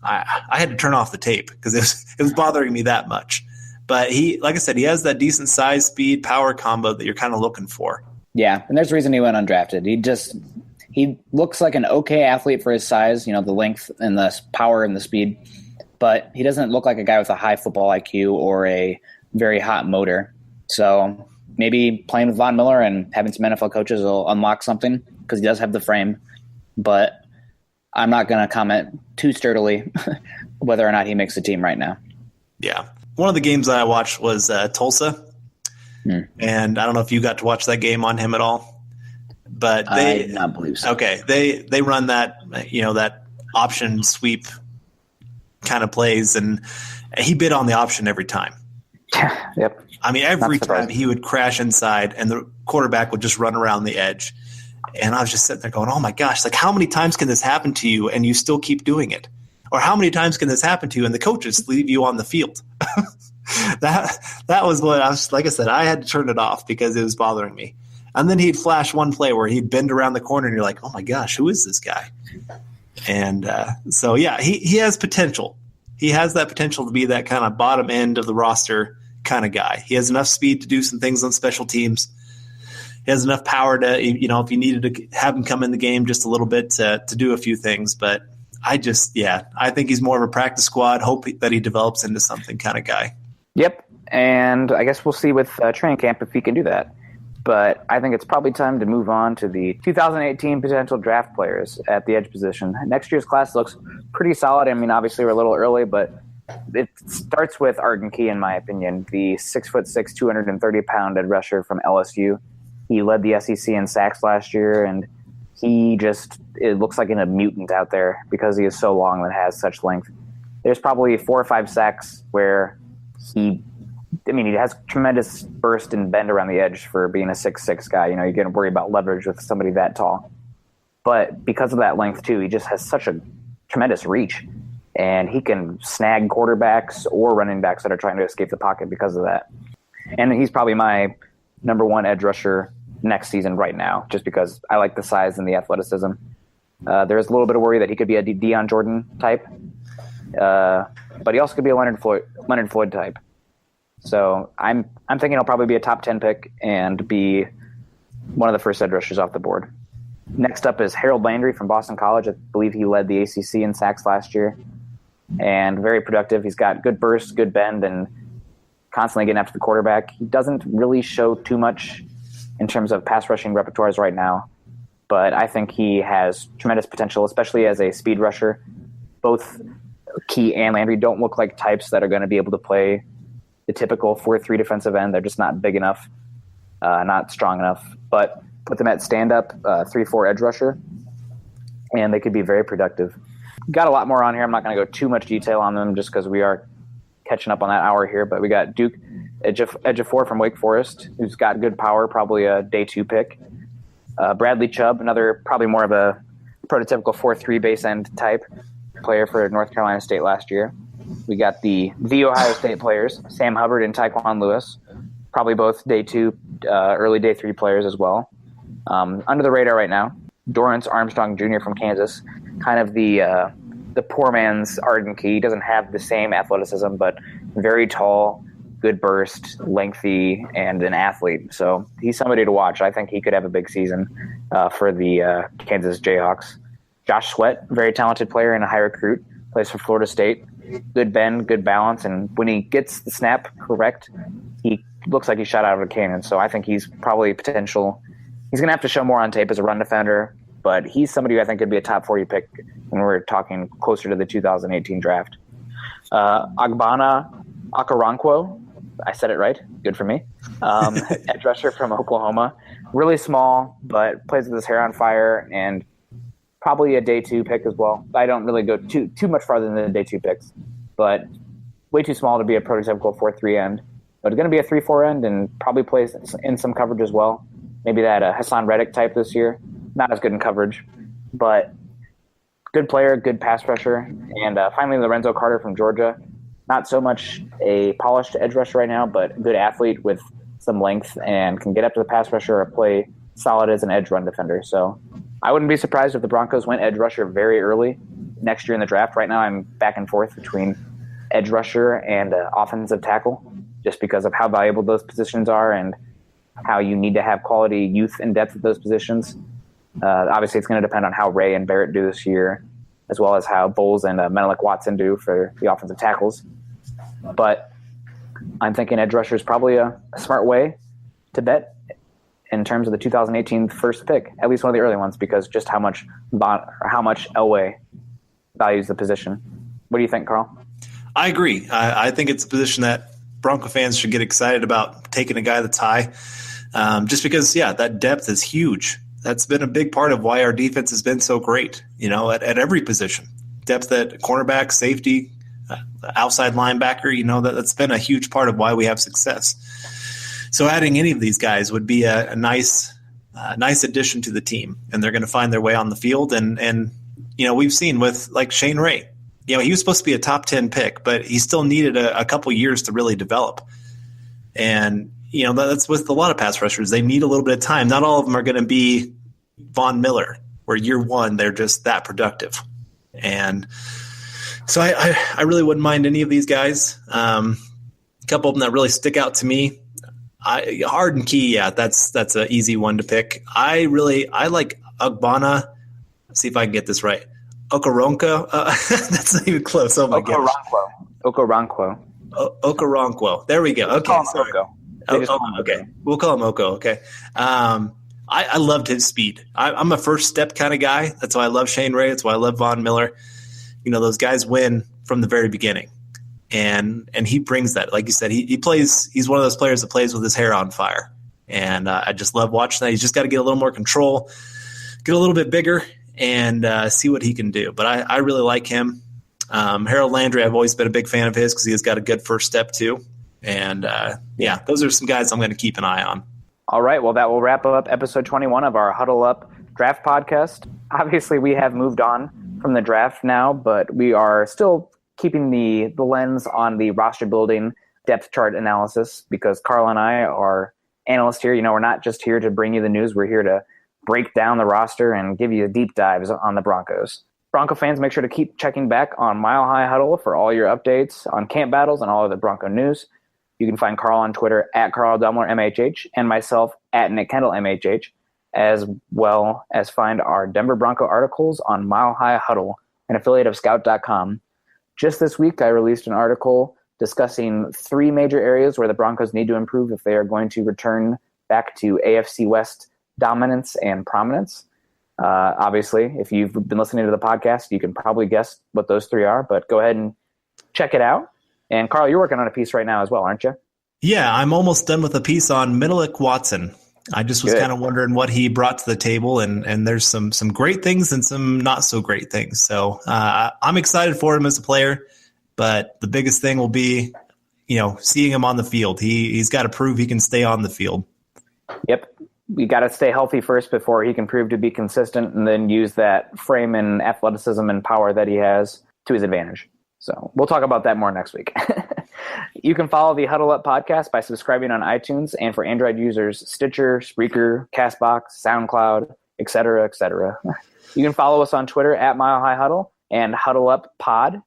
I had to turn off the tape because it was bothering me that much. But like I said, he has that decent size, speed, power combo that you're kind of looking for. Yeah, and there's a reason he went undrafted. He looks like an okay athlete for his size, the length and the power and the speed, but he doesn't look like a guy with a high football IQ or a very hot motor. So maybe playing with Von Miller and having some NFL coaches will unlock something, because he does have the frame. But I'm not going to comment too sturdily whether or not he makes the team right now. Yeah. One of the games that I watched was Tulsa, and I don't know if you got to watch that game on him at all. But I do not believe so. Okay, they run that that option sweep kind of plays, and he bid on the option every time. Yep. I mean, every time he would crash inside, and the quarterback would just run around the edge. And I was just sitting there going, "Oh my gosh! Like, how many times can this happen to you, and you still keep doing it? Or how many times can this happen to you, and the coaches leave you on the field?" That was what I was. Like I said, I had to turn it off because it was bothering me. And then he'd flash one play where he'd bend around the corner, and you're like, "Oh my gosh, who is this guy?" And so yeah, he has potential. He has that potential to be that kind of bottom end of the roster kind of guy. He has enough speed to do some things on special teams. He has enough power to, if you needed to have him come in the game just a little bit to do a few things. But I think he's more of a practice squad, hope that he develops into something kind of guy. Yep, and I guess we'll see with training camp if he can do that. But I think it's probably time to move on to the 2018 potential draft players at the edge position. Next year's class looks pretty solid. I mean, obviously we're a little early, but it starts with Arden Key, in my opinion, the 6'6", 230-pound edge rusher from LSU. He led the SEC in sacks last year, and it looks like a mutant out there because he is so long and has such length. There's probably 4 or 5 sacks where he has tremendous burst and bend around the edge for being a 6'6" guy. You're going to worry about leverage with somebody that tall. But because of that length, too, he just has such a tremendous reach. And he can snag quarterbacks or running backs that are trying to escape the pocket because of that. And he's probably my number one edge rusher next season right now, just because I like the size and the athleticism. There's a little bit of worry that he could be a Deion Jordan type. But he also could be a Leonard Floyd type. So I'm thinking he'll probably be a top 10 pick and be one of the first edge rushers off the board. Next up is Harold Landry from Boston College. I believe he led the ACC in sacks last year, and very productive. He's got good burst, good bend, and constantly getting after the quarterback. He doesn't really show too much in terms of pass rushing repertoires right now, but I think he has tremendous potential, especially as a speed rusher. Both Key and Landry don't look like types that are going to be able to play the typical 4-3 defensive end. They're just not big enough, not strong enough. But put them at stand-up 3-4 edge rusher, and they could be very productive. Got a lot more on here. I'm not going to go too much detail on them just because we are catching up on that hour here. But we got Duke Ejiofor from Wake Forest, who's got good power, probably a day 2 pick. Bradley Chubb, another probably more of a prototypical 4-3 base end type player for North Carolina State last year. We got the Ohio State players, Sam Hubbard and Tyquan Lewis, probably both day 2, early day 3 players as well. Under the radar right now, Dorrance Armstrong Jr. from Kansas, kind of the poor man's Arden Key. He doesn't have the same athleticism, but very tall, good burst, lengthy, and an athlete. So he's somebody to watch. I think he could have a big season for the Kansas Jayhawks. Josh Sweat, very talented player and a high recruit, plays for Florida State. Good bend, good balance, and when he gets the snap correct, he looks like he's shot out of a cannon. So I think he's probably potential. He's going to have to show more on tape as a run defender, but he's somebody who I think could be a top 40 pick when we're talking closer to the 2018 draft. Agbana Okoronkwo, I said it right. Good for me. Edge rusher from Oklahoma. Really small, but plays with his hair on fire, and probably a day 2 pick as well. I don't really go too much farther than the day 2 picks, but way too small to be a prototypical 4-3 end. But going to be a 3-4 end and probably plays in some coverage as well. Maybe that Hassan Reddick type this year. Not as good in coverage, but good player, good pass rusher. And finally, Lorenzo Carter from Georgia. Not so much a polished edge rusher right now, but a good athlete with some length and can get up to the pass rusher or play solid as an edge run defender. So I wouldn't be surprised if the Broncos went edge rusher very early next year in the draft. Right now I'm back and forth between edge rusher and offensive tackle just because of how valuable those positions are and how you need to have quality youth and depth at those positions. Obviously, it's going to depend on how Ray and Barrett do this year, as well as how Bowles and Menelik Watson do for the offensive tackles. But I'm thinking edge rusher is probably a smart way to bet in terms of the 2018 first pick, at least one of the early ones, because just how much Elway values the position. What do you think, Carl? I agree. I think it's a position that Bronco fans should get excited about taking a guy that's high, just because, that depth is huge. That's been a big part of why our defense has been so great, at every position. Depth at cornerback, safety, outside linebacker, that's been a huge part of why we have success. So adding any of these guys would be a nice addition to the team, and they're going to find their way on the field. And we've seen with like Shane Ray, he was supposed to be a top 10 pick, but he still needed a couple years to really develop. And, that's with a lot of pass rushers. They need a little bit of time. Not all of them are going to be Von Miller, where year one, they're just that productive. And so I really wouldn't mind any of these guys. A couple of them that really stick out to me. Harden Key, that's an easy one to pick. I like Agbana. Let's see if I can get this right. Okoronkwo. That's not even close. Oh my gosh. Okoronkwo. There we go. Okay, sorry. Okay, we'll call him Oko. Okay. I loved his speed. I'm a first step kind of guy. That's why I love Shane Ray. That's why I love Von Miller. Those guys win from the very beginning. And he brings that. Like you said, he's one of those players that plays with his hair on fire. And I just love watching that. He's just got to get a little more control, get a little bit bigger, and see what he can do. But I really like him. Harold Landry, I've always been a big fan of his because he has got a good first step too. And, those are some guys I'm going to keep an eye on. All right, well, that will wrap up episode 21 of our Huddle Up Draft Podcast. Obviously, we have moved on from the draft now, but we are still keeping the lens on the roster building depth chart analysis because Carl and I are analysts here. We're not just here to bring you the news. We're here to break down the roster and give you deep dives on the Broncos. Bronco fans, make sure to keep checking back on Mile High Huddle for all your updates on camp battles and all of the Bronco news. You can find Carl on Twitter at Carl Dumler MHH and myself at Nick Kendell MHH, as well as find our Denver Bronco articles on Mile High Huddle, an affiliate of Scout.com. Just this week, I released an article discussing 3 major areas where the Broncos need to improve if they are going to return back to AFC West dominance and prominence. Obviously, if you've been listening to the podcast, you can probably guess what those 3 are, but go ahead and check it out. And Carl, you're working on a piece right now as well, aren't you? Yeah, I'm almost done with a piece on Menelik Watson. I just was kind of wondering what he brought to the table, and there's some great things and some not so great things. So I'm excited for him as a player, but the biggest thing will be, seeing him on the field. He's got to prove he can stay on the field. Yep. You got to stay healthy first before he can prove to be consistent and then use that frame and athleticism and power that he has to his advantage. So we'll talk about that more next week. You can follow the Huddle Up podcast by subscribing on iTunes and for Android users, Stitcher, Spreaker, CastBox, SoundCloud, etc., etc. You can follow us on Twitter at Mile High Huddle and Huddle Up Pod,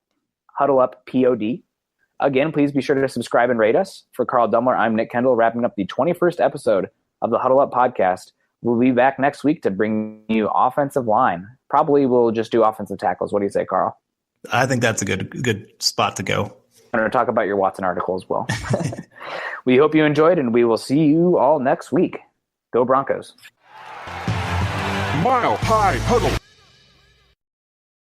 Huddle Up POD. Again, please be sure to subscribe and rate us. For Carl Dumler, I'm Nick Kendell, wrapping up the 21st episode of the Huddle Up podcast. we'll be back next week to bring you offensive line. Probably we'll just do offensive tackles. What do you say, Carl? I think that's a good spot to go. I'm going to talk about your Watson article as well. We hope you enjoyed, and we will see you all next week. Go Broncos. Mile High Huddle.